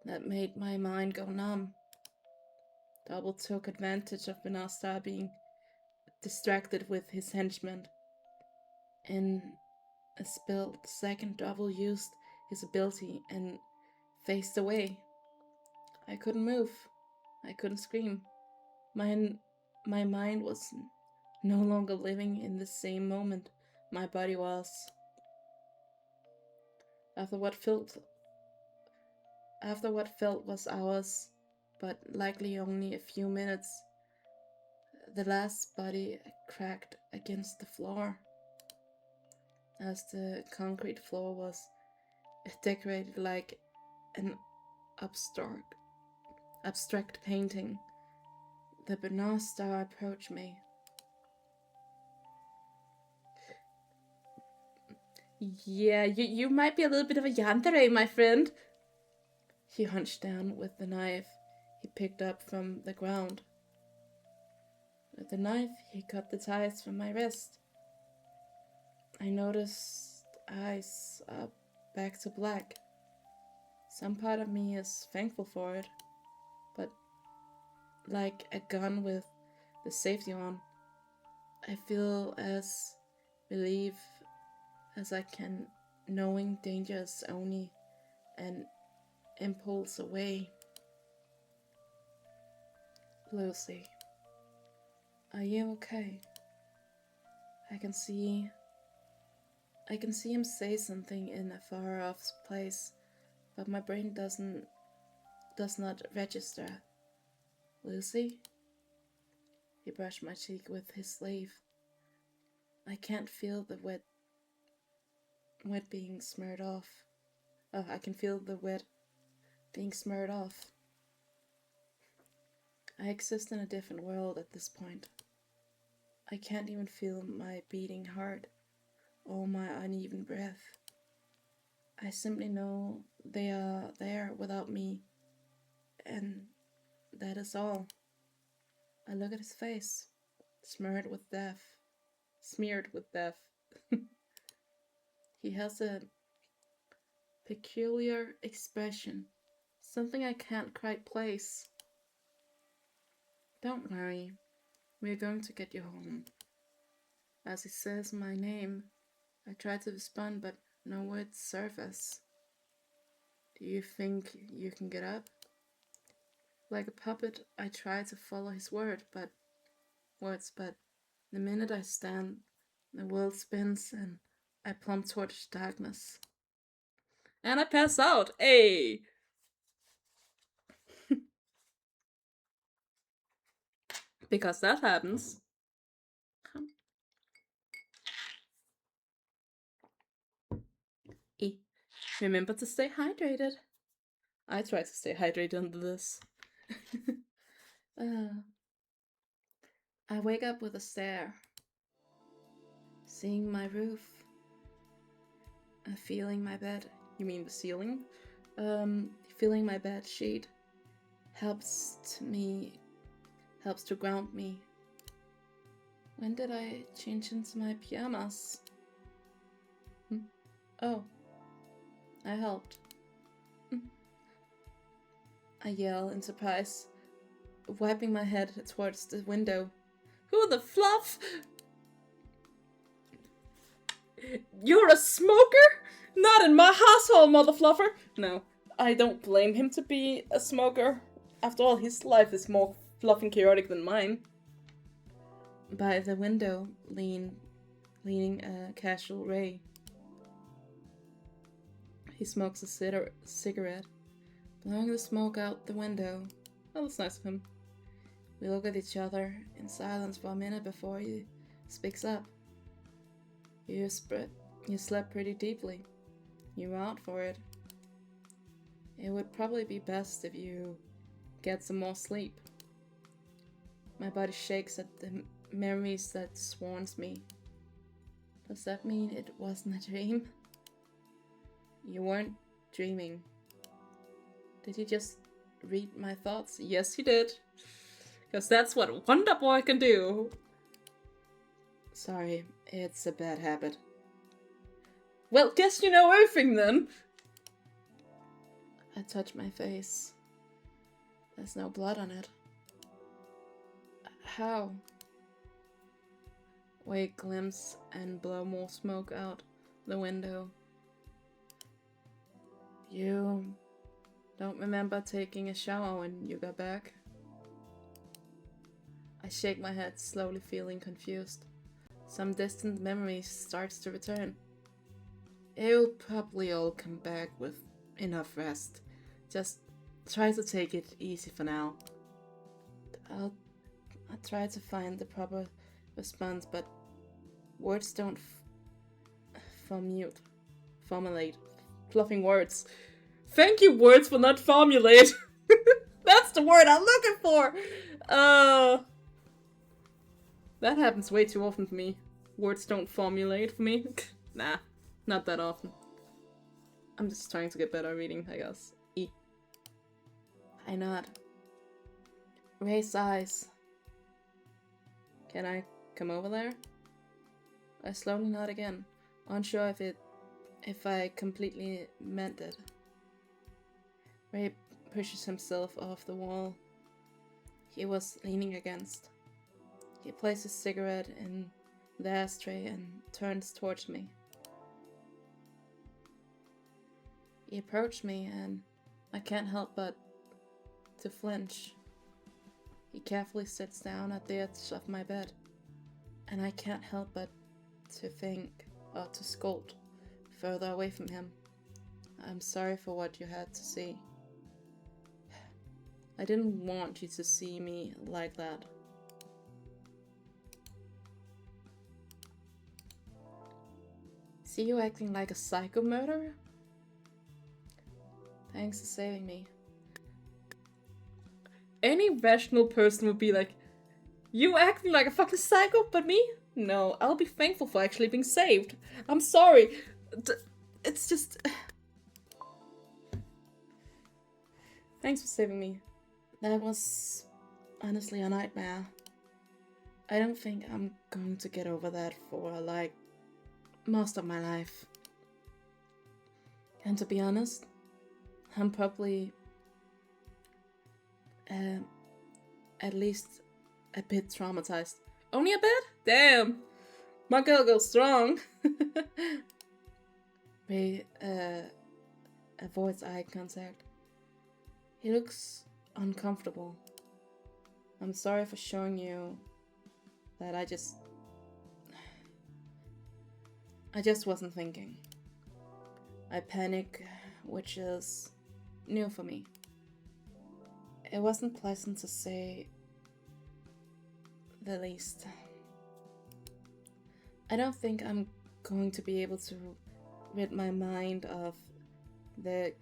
Speaker 1: that made my mind go numb. Double took advantage of Benasta being distracted with his henchmen. In a split second, Double used his ability and faced away. I couldn't move. I couldn't scream. My mind was no longer living in the same moment my body was. After what felt was hours, but likely only a few minutes, the last body cracked against the floor. As the concrete floor was decorated like an abstract painting, the Bernard Star approached me. Yeah, you might be a little bit of a yandere, my friend. He hunched down with the knife he picked up from the ground. With the knife, he cut the ties from my wrist. I noticed eyes up back to black. Some part of me is thankful for it, but like a gun with the safety on, I feel as relieved as I can, knowing danger is only an impulse away. Lucy, are you okay? I can see him say something in a far off place, but my brain does not register. Lucy? He brushed my cheek with his sleeve. I can't feel the wet being smeared off. Oh, I can feel the wet being smeared off. I exist in a different world at this point. I can't even feel my beating heart or my uneven breath. I simply know they are there without me, and that is all. I look at his face, smeared with death. He has a peculiar expression, something I can't quite place. Don't worry, we're going to get you home. As he says my name, I try to respond, but no words surface. Do you think you can get up? Like a puppet, I try to follow his words, but the minute I stand, the world spins and I plump towards darkness. And I pass out. Hey! Because that happens. Remember to stay hydrated. I try to stay hydrated under this. I wake up with a stare, seeing my roof, feeling my bed. You mean the ceiling? Feeling my bed sheet helps to ground me. When did I change into my pajamas? Oh, I helped. I yell in surprise, wiping my head towards the window. Who the fluff? You're a smoker? Not in my household, mother fluffer! No, I don't blame him to be a smoker. After all, his life is more fluff and chaotic than mine. By the window, leaning a casual Ray. He smokes a cigarette, blowing the smoke out the window. Oh, that's nice of him. We look at each other in silence for a minute before he speaks up. You slept pretty deeply. You were out for it. It would probably be best if you get some more sleep. My body shakes at the memories that swarms me. Does that mean it wasn't a dream? You weren't dreaming. Did you just read my thoughts? Yes, you did. Because that's what Wonder Boy can do. Sorry, it's a bad habit. Well, guess you know everything then. I touch my face. There's no blood on it. How? Wait, glimpse and blow more smoke out the window. You don't remember taking a shower when you got back? I shake my head, slowly feeling confused. Some distant memory starts to return. It'll probably all come back with enough rest. Just try to take it easy for now. I'll try to find the proper response, but words don't formulate. Fluffing words. Thank you, words, for not formulate. That's the word I'm looking for. That happens way too often for me. Words don't formulate for me. Nah, not that often. I'm just trying to get better at reading, I guess. I nod. Raise eyes. Can I come over there? I slowly nod again, unsure if I completely meant it. Ray pushes himself off the wall he was leaning against. He places his cigarette in the ashtray and turns towards me. He approached me and I can't help but to flinch. He carefully sits down at the edge of my bed, and I can't help but to think or to scold further away from him. I'm sorry for what you had to see. I didn't want you to see me like that. See you acting like a psycho murderer? Thanks for saving me. Any rational person would be like, you acting like a fucking psycho, but me? No, I'll be thankful for actually being saved. I'm sorry. It's just... Thanks for saving me. That was honestly a nightmare. I don't think I'm going to get over that for, like, most of my life. And to be honest, I'm probably at least a bit traumatized. Only a bit? Damn! My girl goes strong! Ray avoids eye contact. He looks uncomfortable. I'm sorry for showing you that I just wasn't thinking. I panic, which is new for me. It wasn't pleasant to say the least. I don't think I'm going to be able to rid my mind of the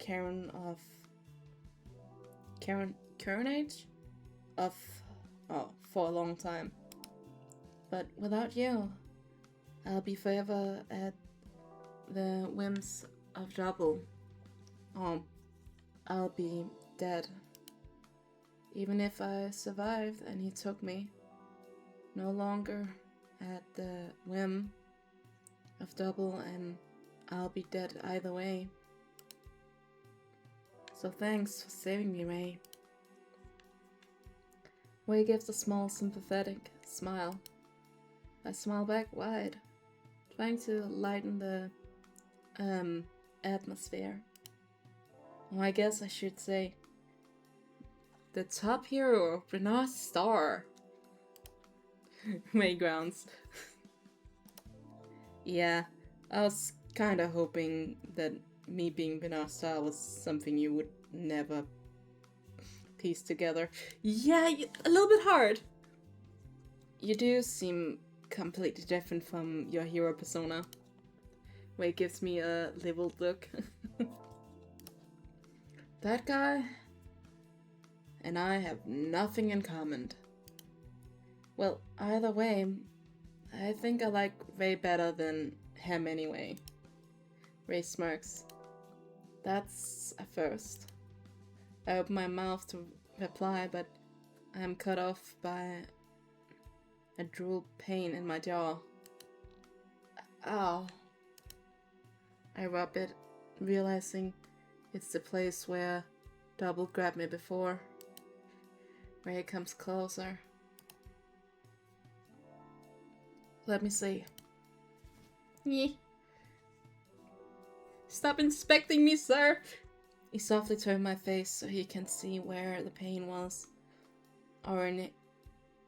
Speaker 1: for a long time. But without you, I'll be forever at the whims of Double. I'll be dead. Even if I survived and he took me, no longer at the whim of Double, and I'll be dead either way. So thanks for saving me, Ray. Wei gives a small, sympathetic smile. I smile back wide, trying to lighten the atmosphere. Well, I guess I should say the top hero of Renault's Star. May grounds. Yeah, I was kinda hoping that me being Bernard Star was something you would never piece together. Yeah, a little bit hard. You do seem completely different from your hero persona. Wei gives me a leveled look. That guy and I have nothing in common. Well, either way, I think I like Ray better than him anyway. Ray smirks. That's a first. I open my mouth to reply, but I am cut off by a drool pain in my jaw. Ow. I rub it, realizing it's the place where Double grabbed me before. Ray comes closer. Let me see. Yeh. Stop inspecting me, sir! He softly turned my face so he can see where the pain was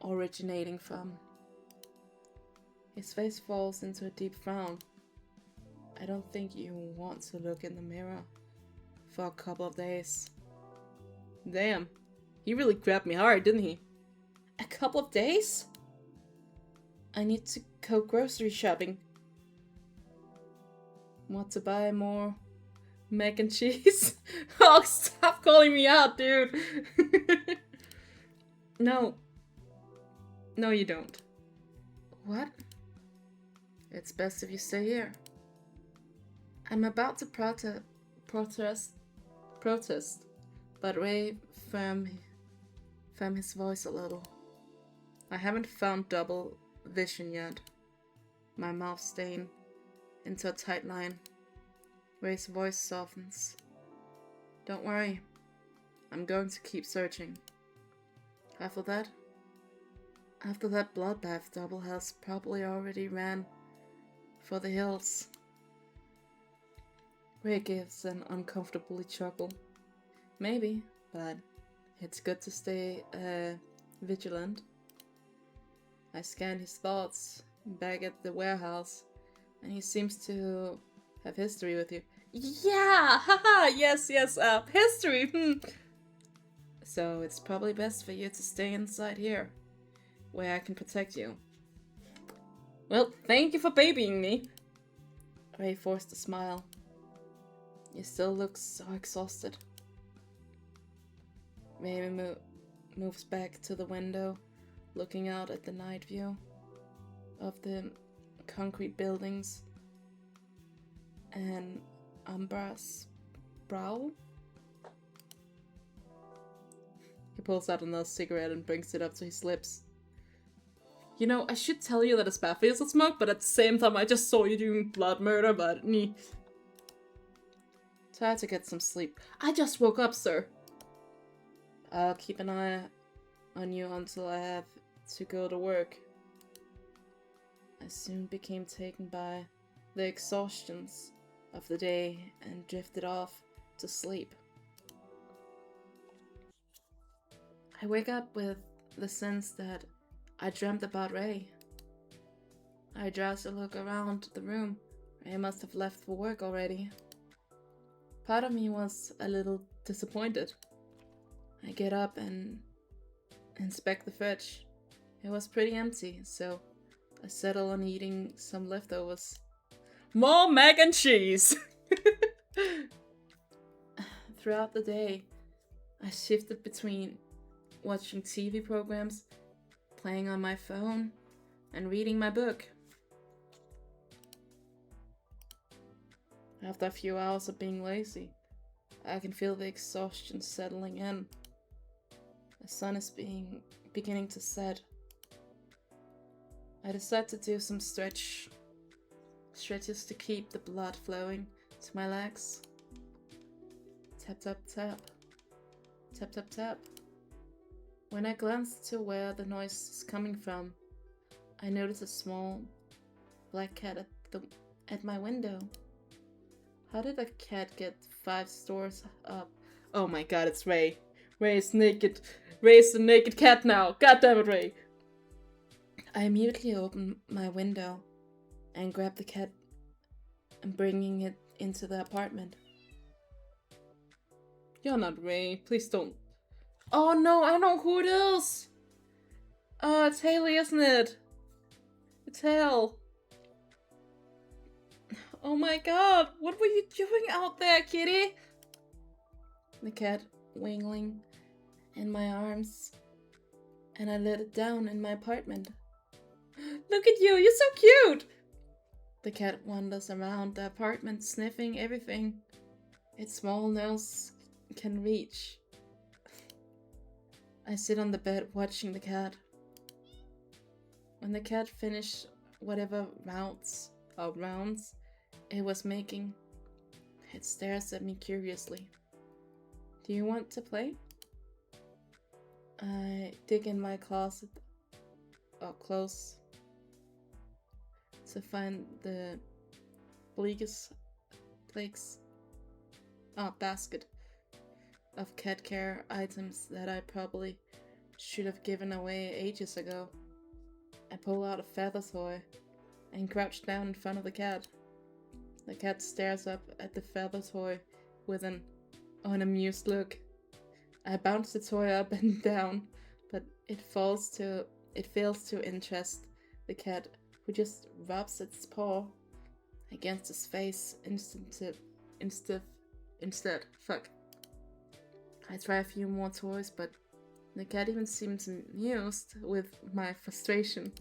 Speaker 1: originating from. His face falls into a deep frown. I don't think you want to look in the mirror for a couple of days. Damn, he really grabbed me hard, didn't he? A couple of days? I need to go grocery shopping. Want to buy more mac and cheese? Oh, stop calling me out, dude! No. No, you don't. What? It's best if you stay here. I'm about to protest, but Ray firm his voice a little. I haven't found double vision yet. My mouth stained into a tight line. Ray's voice softens. Don't worry. I'm going to keep searching. After that bloodbath, Double has probably already ran for the hills. Ray gives an uncomfortably chuckle. Maybe, but it's good to stay vigilant. I scan his thoughts back at the warehouse, and he seems to have history with you. Yeah! Haha! Yes, history! So it's probably best for you to stay inside here, where I can protect you. Well, thank you for babying me. Ray forced a smile. You still look so exhausted. Ray moves back to the window, looking out at the night view of the concrete buildings and Umbra's brow. He pulls out another cigarette and brings it up to his lips. You know, I should tell you that it's bad for you to smoke, but at the same time I just saw you doing blood murder, but Try to get some sleep. I just woke up, sir. I'll keep an eye on you until I have to go to work. I soon became taken by the exhaustions of the day and drifted off to sleep. I wake up with the sense that I dreamt about Ray. I drowsily look around the room. Ray must have left for work already. Part of me was a little disappointed. I get up and inspect the fridge. It was pretty empty, so I settle on eating some leftovers. More mac and cheese! Throughout the day, I shifted between watching TV programs, playing on my phone, and reading my book. After a few hours of being lazy, I can feel the exhaustion settling in. The sun is beginning to set. I decide to do some stretches to keep the blood flowing to my legs. Tap, tap, tap. Tap, tap, tap. When I glanced to where the noise is coming from, I noticed a small black cat at my window. How did a cat get 5 stores up? Oh my god, it's Ray. Ray is naked. Ray is the naked cat now. God damn it, Ray. I immediately opened my window and grabbed the cat and bringing it into the apartment. You're not Ray. Please don't. Oh no, I know who it is. Oh, it's Haley, isn't it? It's Hale. Oh my god, what were you doing out there, kitty? The cat wiggling in my arms, and I let it down in my apartment. Look at you, you're so cute! The cat wanders around the apartment, sniffing everything its small nose can reach. I sit on the bed watching the cat. When the cat finished whatever rounds it was making, it stares at me curiously. Do you want to play? I dig in my closet close to find the basket of cat care items that I probably should have given away ages ago. I pull out a feather toy and crouch down in front of the cat. The cat stares up at the feather toy with an unamused look. I bounce the toy up and down, but it fails to interest the cat, who just rubs its paw against his face instead. Fuck. I try a few more toys, but the cat even seems amused with my frustration.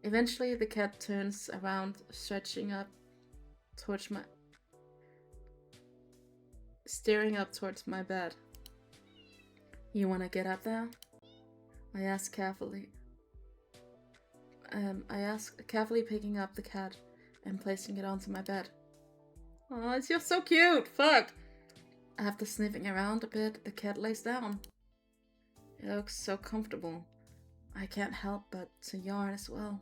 Speaker 1: Eventually, the cat turns around, staring up towards my bed. You wanna get up there? I ask carefully. Carefully picking up the cat and placing it onto my bed. Oh, it's just so cute! Fuck! After sniffing around a bit, the cat lays down. It looks so comfortable. I can't help but to yawn as well.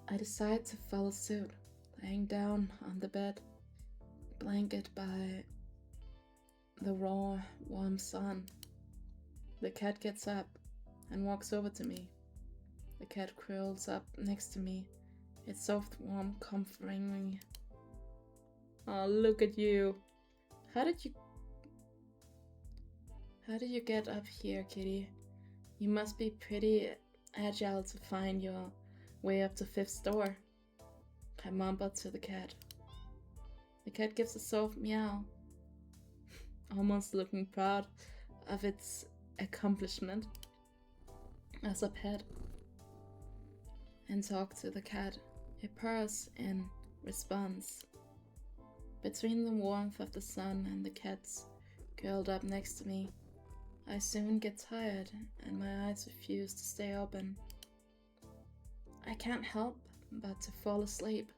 Speaker 1: I decide to follow suit, laying down on the bed, blanketed by the raw, warm sun. The cat gets up and walks over to me. The cat curls up next to me, its soft, warm, comforting me. Oh, look at you. How did you get up here, kitty? You must be pretty agile to find your way up to 5th store. I mumble to the cat. The cat gives a soft meow, almost looking proud of its accomplishment as a pet, and talk to the cat. It purrs in response. Between the warmth of the sun and the cats curled up next to me, I soon get tired and my eyes refuse to stay open. I can't help but to fall asleep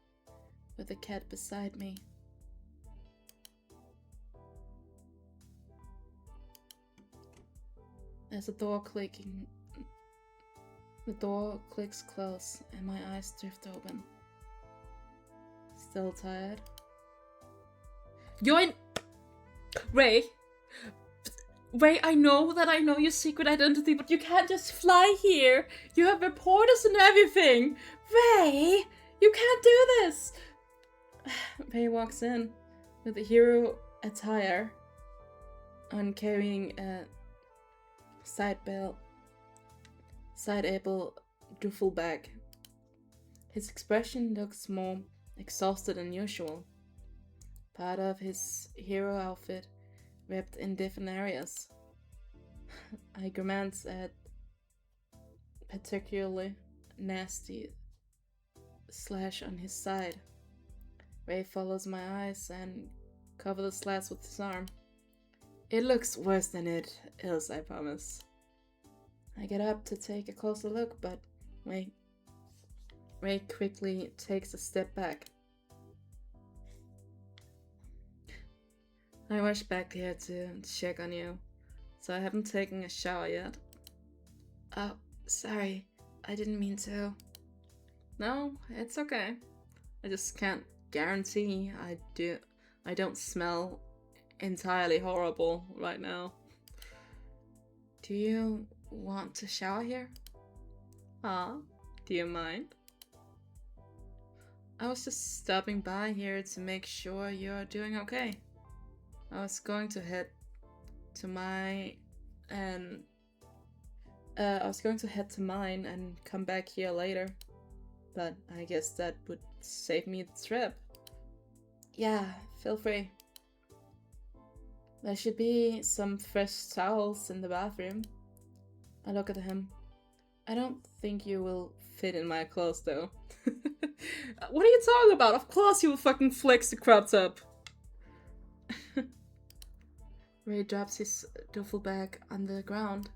Speaker 1: with the cat beside me. There's a door clicking. The door clicks close and my eyes drift open. Still tired? Ray! Ray, I know your secret identity, but you can't just fly here. You have reporters and everything. Ray, you can't do this. Ray walks in with a hero attire on, carrying a side-able duffel bag. His expression looks more exhausted than usual. Part of his hero outfit ripped in different areas. I glance at particularly nasty slash on his side. Ray follows my eyes and covers the slash with his arm. It looks worse than it is, I promise. I get up to take a closer look, but Ray quickly takes a step back. I rushed back here to check on you, so I haven't taken a shower yet. Oh, sorry. I didn't mean to. No, it's okay. I just can't guarantee I don't smell entirely horrible right now. Do you want to shower here? Do you mind? I was just stopping by here to make sure you're doing okay. I was going to head to mine and come back here later. But I guess that would save me the trip. Yeah, feel free. There should be some fresh towels in the bathroom. I look at him. I don't think you will fit in my clothes though. What are you talking about? Of course you will fucking flex the crop top. Ray drops his duffel bag on the ground.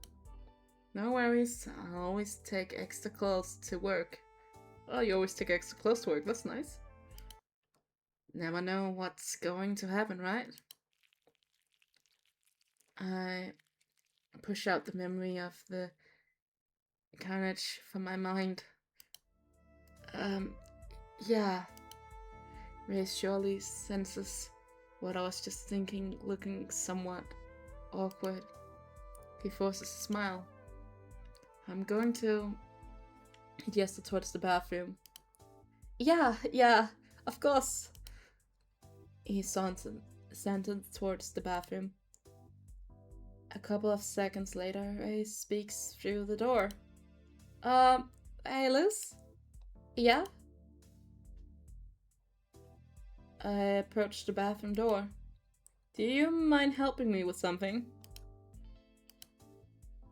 Speaker 1: No worries, I'll always take extra clothes to work. Oh, you always take extra clothes to work, that's nice. Never know what's going to happen, right? I push out the memory of the carnage from my mind. Yeah. Ray surely senses what I was just thinking, looking somewhat awkward. He forces a smile. I'm going to... He gestured towards the bathroom. Yeah, of course. He sauntered towards the bathroom. A couple of seconds later, Ray speaks through the door. Hey Liz? Yeah? I approached the bathroom door. Do you mind helping me with something?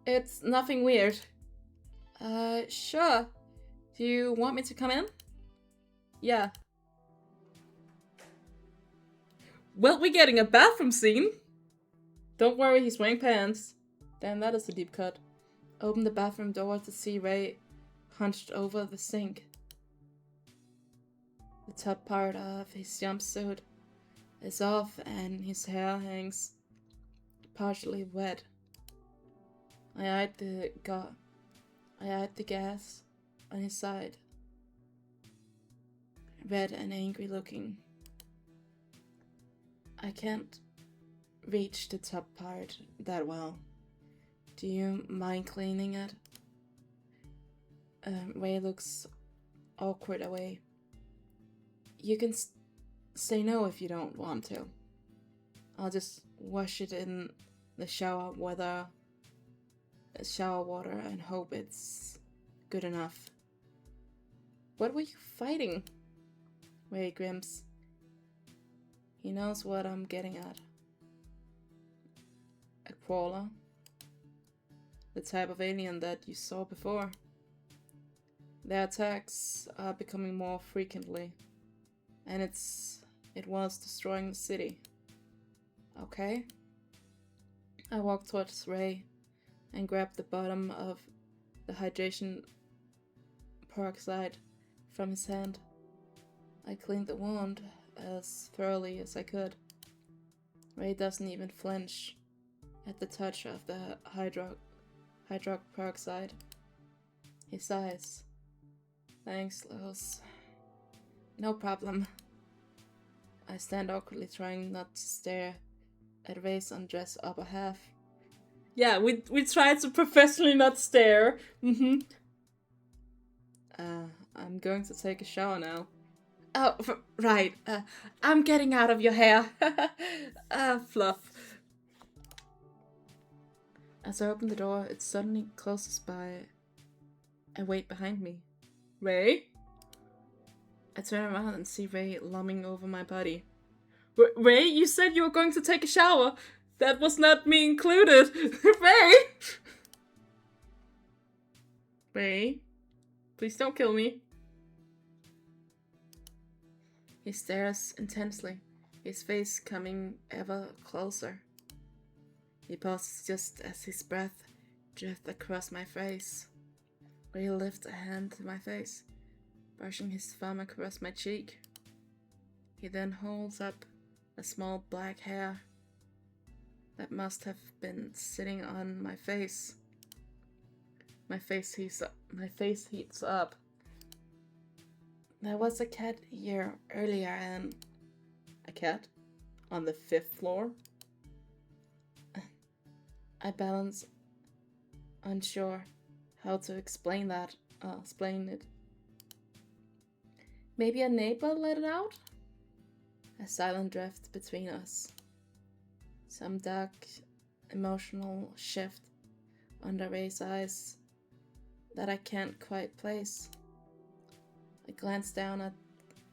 Speaker 1: It's nothing weird. Sure. Do you want me to come in? Yeah. Well, we're getting a bathroom scene! Don't worry, he's wearing pants. Damn, that is a deep cut. Open the bathroom door to see Ray hunched over the sink. The top part of his jumpsuit is off and his hair hangs partially wet. I eyed the gas on his side. Red and angry looking. I can't reach the top part that well. Do you mind cleaning it? Ray looks awkward away. You can say no if you don't want to. I'll just wash it in the shower water and hope it's good enough. What were you fighting? Ray grimps. He knows what I'm getting at. A crawler? The type of alien that you saw before. Their attacks are becoming more frequently, and it was destroying the city. Okay? I walk towards Ray and grab the bottom of the hydration peroxide from his hand. I cleaned the wound as thoroughly as I could. Ray doesn't even flinch at the touch of the hydrox peroxide. He sighs. Thanks, Lois. No problem. I stand awkwardly trying not to stare at Ray's undressed upper half. Yeah, we tried to professionally not stare. I'm going to take a shower now. Oh, right. I'm getting out of your hair. Fluff. As I open the door, it suddenly closes by a weight behind me. Ray? I turn around and see Ray looming over my body. Ray, you said you were going to take a shower. That was not me included. Ray! Ray? Please don't kill me. He stares intensely, his face coming ever closer. He pauses just as his breath drifts across my face. Ray lifts a hand to my face, brushing his thumb across my cheek. He then holds up a small black hair that must have been sitting on my face. My face heats up. There was a cat here earlier and... A cat? On the 5th floor? I balance, unsure how to explain it. Maybe a neighbor let it out? A silent drift between us. Some dark, emotional shift under Ray's eyes that I can't quite place. I glance down at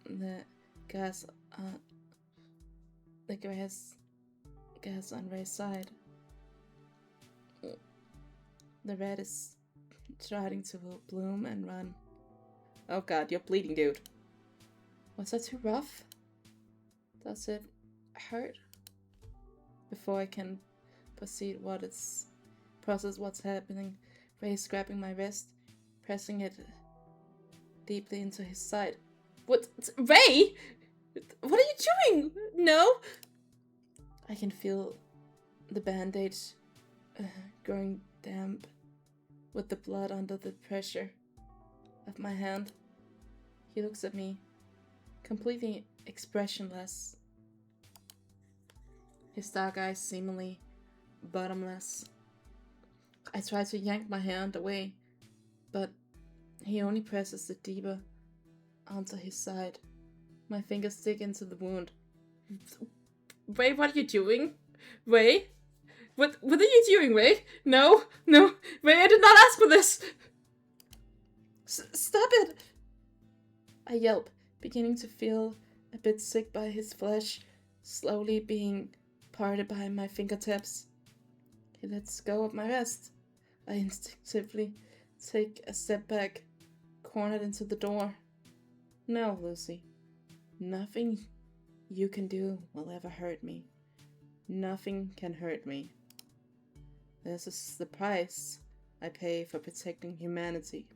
Speaker 1: the gas on Ray's side. The red is starting to bloom and run. Oh god, you're bleeding, dude. Was that too rough? Does it hurt? Before I can process what's happening, Ray's grabbing my wrist, pressing it deeply into his side. What? Ray? What are you doing? No? I can feel the bandage growing damp with the blood under the pressure of my hand. He looks at me, completely expressionless. His dark eyes seemingly bottomless. I try to yank my hand away, but he only presses it deeper onto his side. My fingers dig into the wound. Ray, what are you doing? Ray? What are you doing, Ray? No, Ray, I did not ask for this! Stop it! I yelp, beginning to feel a bit sick by his flesh, slowly being parted by my fingertips. He lets go of my wrist. I instinctively take a step back, cornered into the door. No, Lucy. Nothing you can do will ever hurt me. Nothing can hurt me. This is the price I pay for protecting humanity.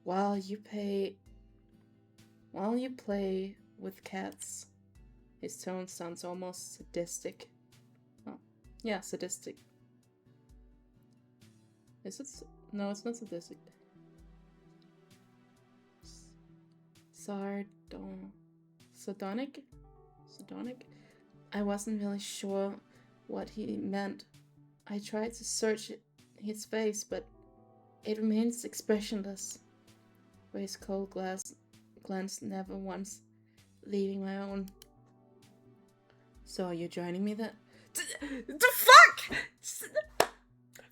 Speaker 1: While you play with cats, his tone sounds almost sadistic. Oh, yeah, sadistic. Is it? No, it's not sadistic. Sardonic? I wasn't really sure what he meant. I tried to search his face, but it remains expressionless. Ray's cold glance never once leaving my own. So are you joining me then? The fuck?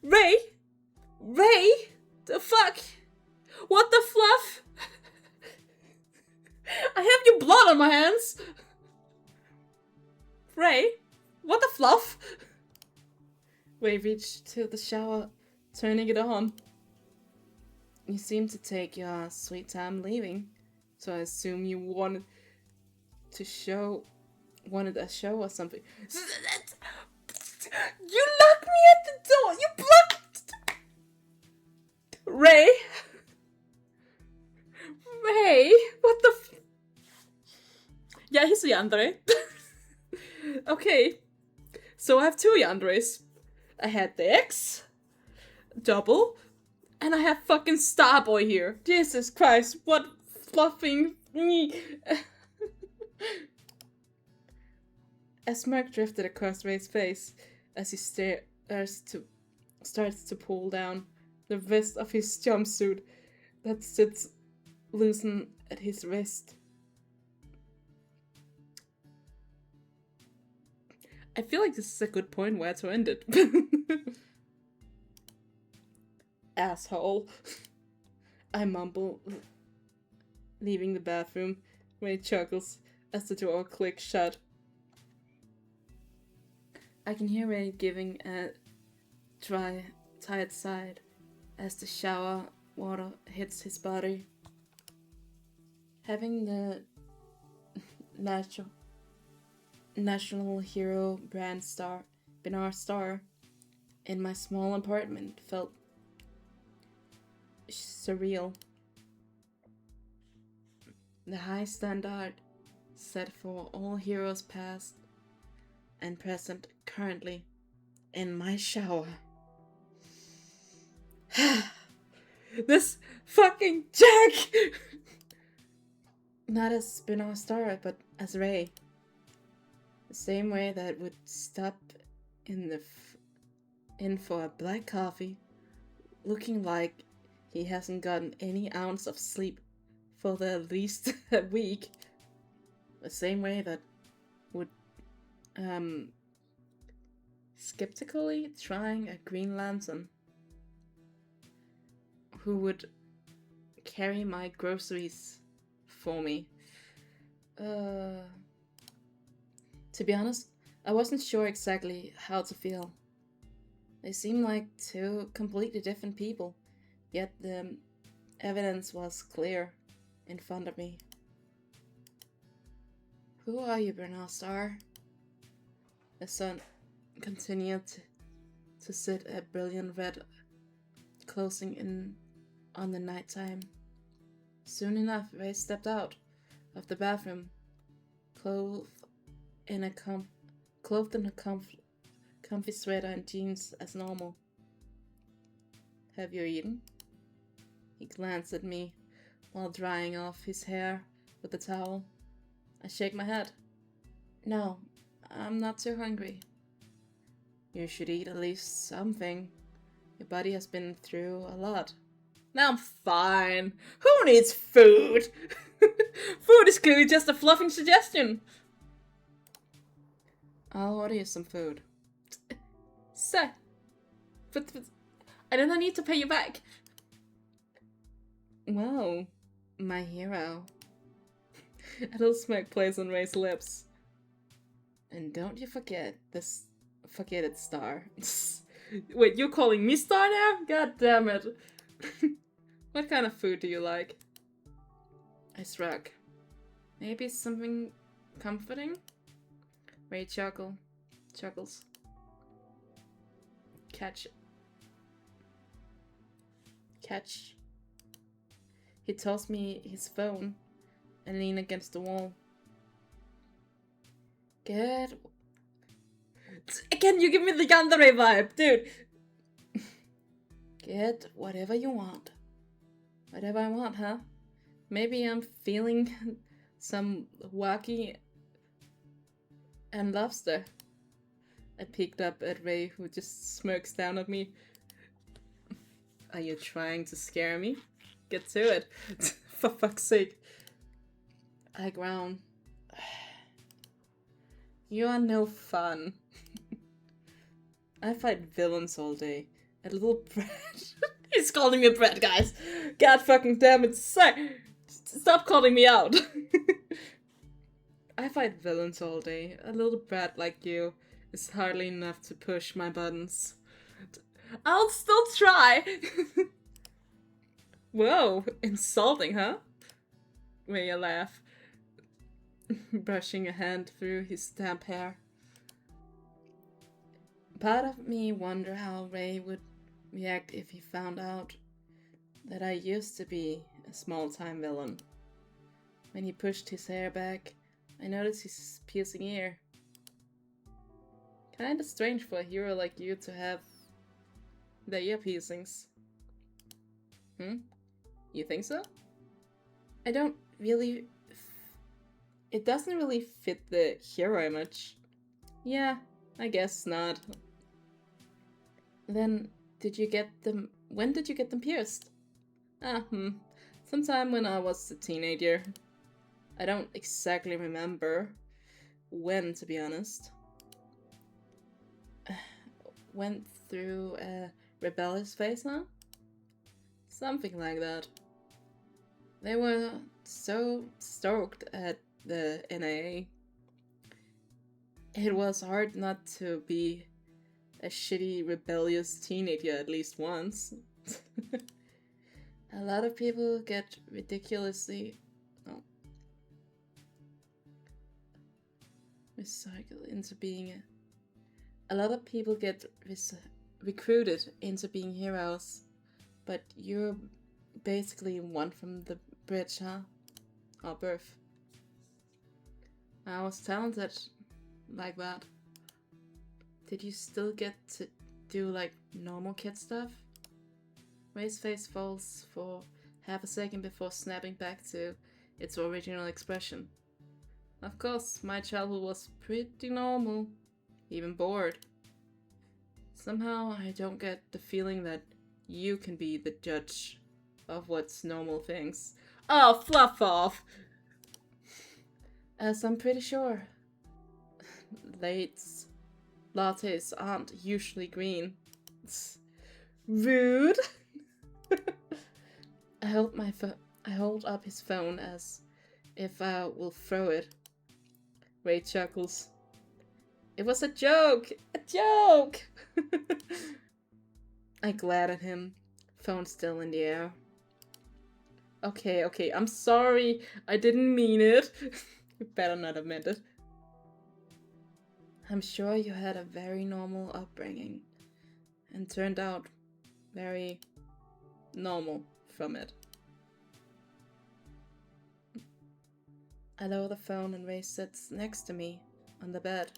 Speaker 1: Ray? The fuck? What the fluff? I have your blood on my hands! Ray? What the fluff? Ray reached to the shower, turning it on. You seem to take your sweet time leaving, so I assume you wanted a show or something. You locked me at the door! You blocked... Ray, what the Yeah, he's a yandere. Okay, so I have 2 yanderes. I had the X, double, and I have fucking Starboy here. Jesus Christ, what fluffing me. A smirk drifted across Ray's face as he starts to pull down the vest of his jumpsuit that sits loosened at his wrist. I feel like this is a good point where to end it. Asshole. I mumble, leaving the bathroom. Ray chuckles as the door clicks shut. I can hear Ray giving a dry, tired sigh as the shower water hits his body. Having the National Hero brand Binar star in my small apartment felt surreal. The high standard set for all heroes past and present currently in my shower. This fucking Jack! Not as Spinner Star, but as Ray. The same way that would stop in for a black coffee, looking like he hasn't gotten any ounce of sleep for the at least a week. The same way that would skeptically trying a Green Lantern, who would carry my groceries for me. To be honest, I wasn't sure exactly how to feel. They seemed like two completely different people, yet the evidence was clear in front of me. Who are you, Bernard Star? The sun continued to sit a brilliant red, closing in on the nighttime. Soon enough, Ray stepped out of the bathroom, clothed in a comfy sweater and jeans as normal. Have you eaten? He glanced at me while drying off his hair with a towel. I shake my head. No, I'm not too hungry. You should eat at least something. Your body has been through a lot. Now I'm fine. Who needs food? Food is clearly just a fluffing suggestion. I'll order you some food. Sir, but I don't need to pay you back. Wow, my hero. A little smirk plays on Ray's lips. And don't you forget it, Star. Wait, you're calling me Star now? God damn it. What kind of food do you like? I shrug. Maybe something comforting? Ray chuckles. Catch. He tossed me his phone and leaned against the wall. Can you give me the Yandere vibe, dude? Get whatever you want. Whatever I want, huh? Maybe I'm feeling some wacky and lobster. I peeked up at Ray, who just smirks down at me. Are you trying to scare me? Get to it. For fuck's sake. I groan. You are no fun. I fight villains all day. A little brat. He's calling me a brat, guys. God fucking damn it. Stop calling me out. I fight villains all day. A little brat like you is hardly enough to push my buttons. I'll still try. Whoa, insulting, huh? Ray laugh, brushing a hand through his damp hair. Part of me wonder how Ray would react if he found out that I used to be a small-time villain. When he pushed his hair back, I noticed his piercing ear. Kinda strange for a hero like you to have the ear piercings. You think so? I don't really... It doesn't really fit the hero image. Yeah, I guess not. Then, when did you get them pierced? Sometime when I was a teenager. I don't exactly remember when, to be honest. Went through a rebellious phase, huh? Something like that. They were so stoked at the NAA. It was hard not to be a shitty, rebellious teenager at least once. A lot of people get ridiculously recycled into being a lot of people get recruited into being heroes, but you're basically one from the bridge, huh? Or birth. I was talented like that. Did you still get to do, like, normal kid stuff? Ray's face falls for half a second before snapping back to its original expression. Of course, my childhood was pretty normal. Even bored. Somehow I don't get the feeling that you can be the judge of what's normal things. Oh, fluff off! As I'm pretty sure lattes aren't usually green. Rude! I hold up his phone as if I will throw it. Ray chuckles. It was a joke! A joke! I glared at him, phone still in the air. Okay, I'm sorry. I didn't mean it. You better not have meant it. I'm sure you had a very normal upbringing and turned out very normal from it. I lower the phone and Ray sits next to me on the bed.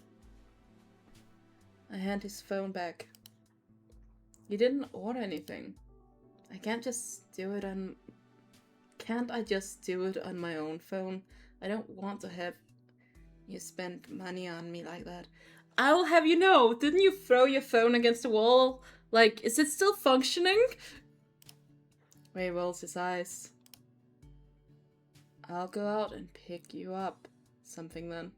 Speaker 1: I hand his phone back. You didn't order anything. Can't I just do it on my own phone? I don't want to have you spend money on me like that. I will have you know, didn't you throw your phone against the wall? Like, is it still functioning? Ray rolls his eyes. I'll go out and pick you up something then.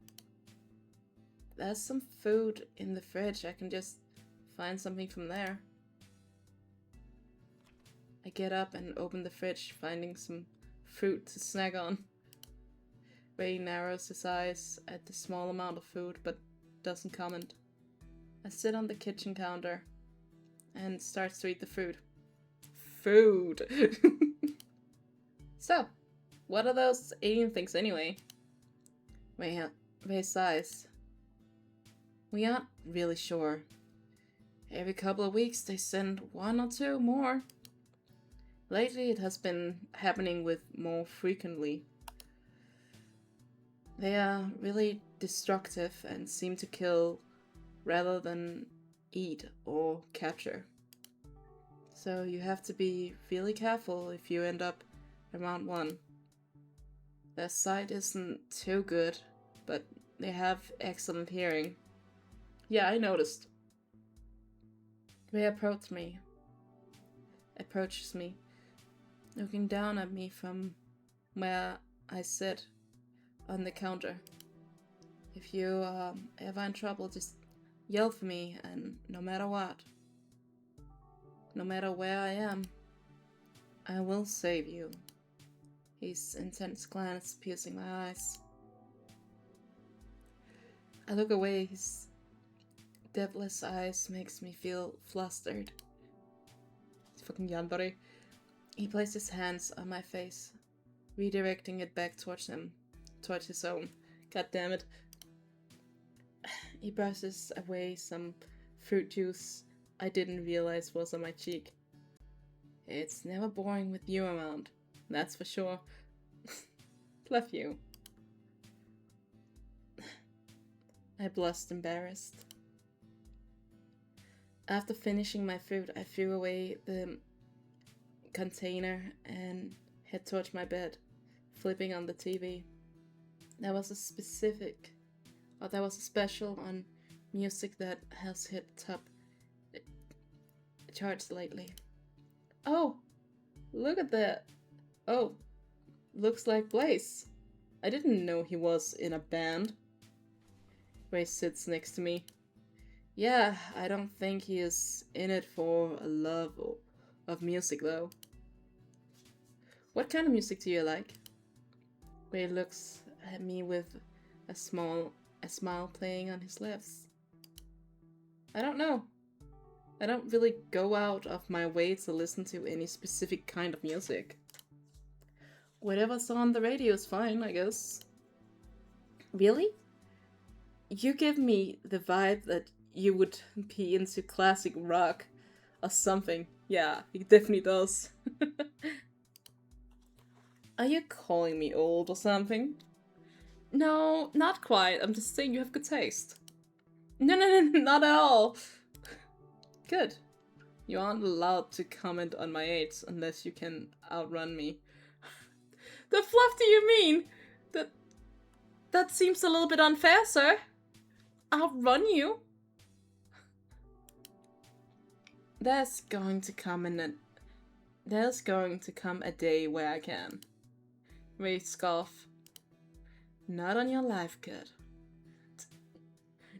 Speaker 1: There's some food in the fridge. I can just find something from there. I get up and open the fridge, finding some fruit to snack on. Ray narrows his eyes at the small amount of food, but doesn't comment. I sit on the kitchen counter and start to eat the fruit. Food! So, what are those alien things anyway? Ray sighs. We aren't really sure. Every couple of weeks they send 1 or 2 more. Lately it has been happening with more frequently. They are really destructive and seem to kill rather than eat or capture. So you have to be really careful if you end up around one. Their sight isn't too good, but they have excellent hearing. Yeah, I noticed. Ray approaches me, looking down at me from where I sit on the counter. If you are ever in trouble, just yell for me, and no matter what, no matter where I am, I will save you. His intense glance piercing my eyes. I look away. His devilish eyes makes me feel flustered. It's fucking Janbari. He placed his hands on my face, redirecting it back towards him, towards his own. God damn it. He brushes away some fruit juice I didn't realize was on my cheek. It's never boring with you around, that's for sure. Love you. I blushed, embarrassed. After finishing my food, I threw away the container and head towards my bed, flipping on the TV. There was a special on music that has hit top charts lately. Oh, look at that. Oh, looks like Blaze. I didn't know he was in a band. Ray sits next to me. Yeah, I don't think he is in it for a love of music though. What kind of music do you like? Ray looks at me with a smile playing on his lips. I don't know. I don't really go out of my way to listen to any specific kind of music. Whatever's on the radio is fine, I guess. Really? You give me the vibe that you would be into classic rock or something. Yeah, he definitely does. Are you calling me old or something? No, not quite. I'm just saying you have good taste. No, not at all. Good. You aren't allowed to comment on my age unless you can outrun me. The fluff do you mean? That seems a little bit unfair, sir. Outrun you? There's going to come a day where I can. Ray scoff. Not on your life, kid.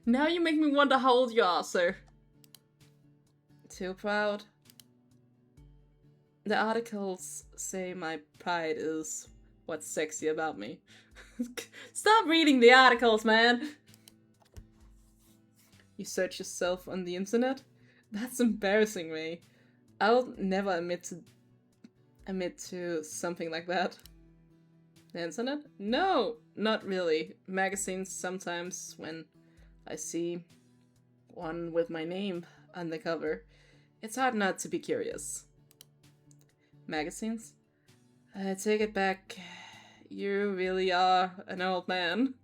Speaker 1: Now you make me wonder how old you are, sir. Too proud. The articles say my pride is what's sexy about me. Stop reading the articles, man! You search yourself on the internet? That's embarrassing, Ray. I'll never admit to something like that. The internet? No, not really. Magazines sometimes when I see one with my name on the cover. It's hard not to be curious. Magazines? I take it back. You really are an old man.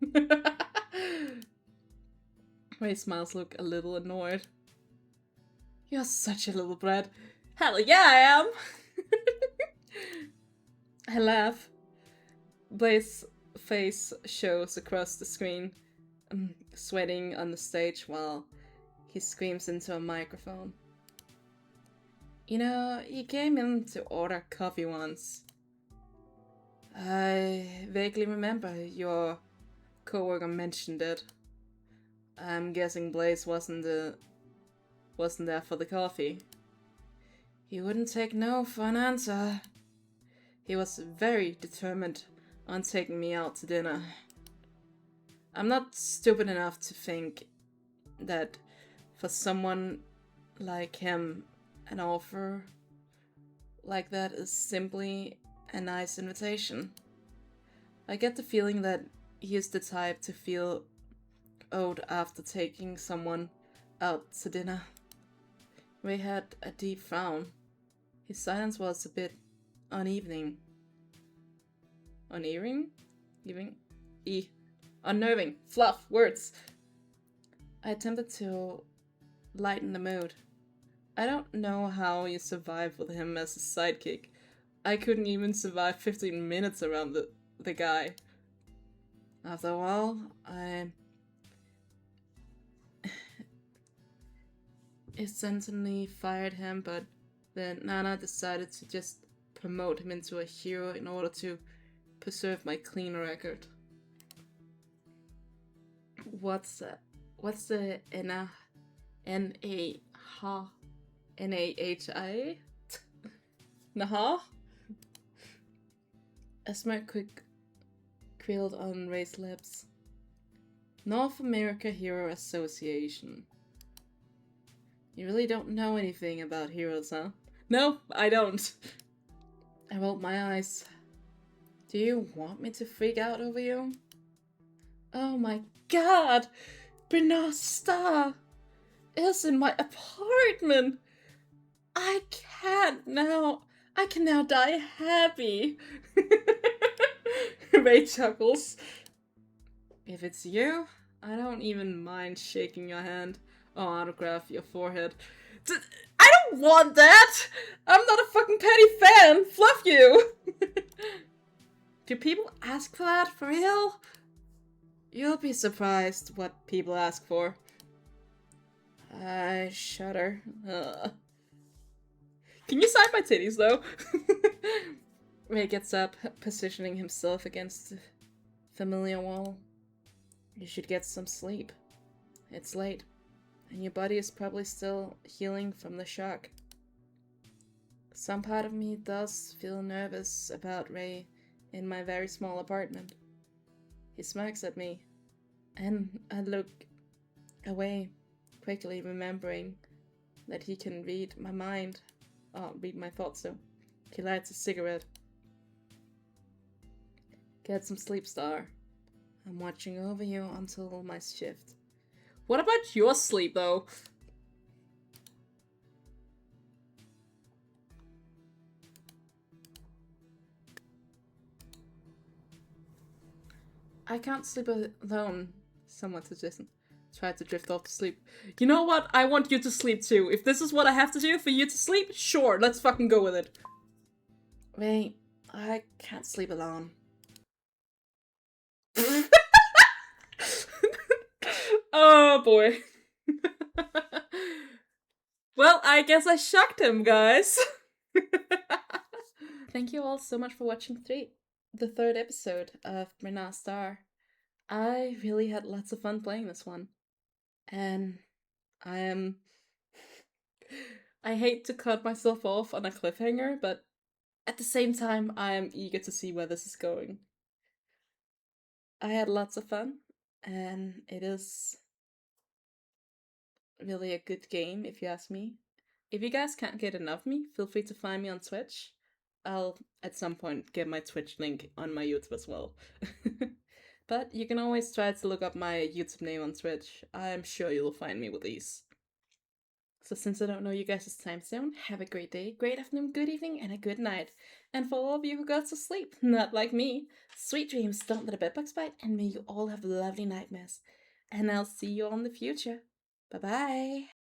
Speaker 1: Ray's smiles look a little annoyed. You're such a little brat. Hell yeah, I am! I laugh. Blaze's face shows across the screen, sweating on the stage while he screams into a microphone. You know, you came in to order coffee once. I vaguely remember your coworker mentioned it. I'm guessing Blaze wasn't there for the coffee. He wouldn't take no for an answer. He was very determined on taking me out to dinner. I'm not stupid enough to think that for someone like him, an offer like that is simply a nice invitation. I get the feeling that he is the type to feel owed after taking someone out to dinner. Ray had a deep frown. His silence was a bit uneven. Unnerving. Fluff. Words. I attempted to lighten the mood. I don't know how you survived with him as a sidekick. I couldn't even survive 15 minutes around the guy. After a while, I essentially fired him, but then Nana decided to just promote him into a hero in order to preserve my clean record. What's the N-A-H-I? Naha? A smirk quilled on Ray's lips. North America Hero Association. You really don't know anything about heroes, huh? No, I don't. I rolled my eyes. Do you want me to freak out over you? Oh my god! Bernard's star is in my apartment! I can now die happy! Ray chuckles. If it's you, I don't even mind shaking your hand or autograph your forehead. I don't want that! I'm not a fucking petty fan! Fluff you! Do people ask for that for real? You'll be surprised what people ask for. I shudder. Can you sign my titties, though? Ray gets up, positioning himself against the familiar wall. You should get some sleep. It's late, and your body is probably still healing from the shock. Some part of me does feel nervous about Ray in my very small apartment. He smirks at me, and I look away, quickly remembering that he can read my mind. Read my thoughts, so he lights a cigarette. Get some sleep, Star. I'm watching over you until my shift. What about your sleep, though? I can't sleep alone, someone suggested. Try to drift off to sleep. You know what? I want you to sleep too. If this is what I have to do for you to sleep, sure, let's fucking go with it. Wait, I can't sleep alone. Oh boy. Well, I guess I shocked him, guys. Thank you all so much for watching the third episode of Brina Star. I really had lots of fun playing this one. And I am. I hate to cut myself off on a cliffhanger, but at the same time, I am eager to see where this is going. I had lots of fun, and it is really a good game, if you ask me. If you guys can't get enough of me, feel free to find me on Twitch. I'll, at some point, get my Twitch link on my YouTube as well. But you can always try to look up my YouTube name on Twitch. I'm sure you'll find me with these. So since I don't know you guys' time zone, have a great day, great afternoon, good evening, and a good night. And for all of you who got to sleep, not like me, sweet dreams, don't let a bedbugs bite, and may you all have lovely nightmares. And I'll see you all in the future. Bye bye.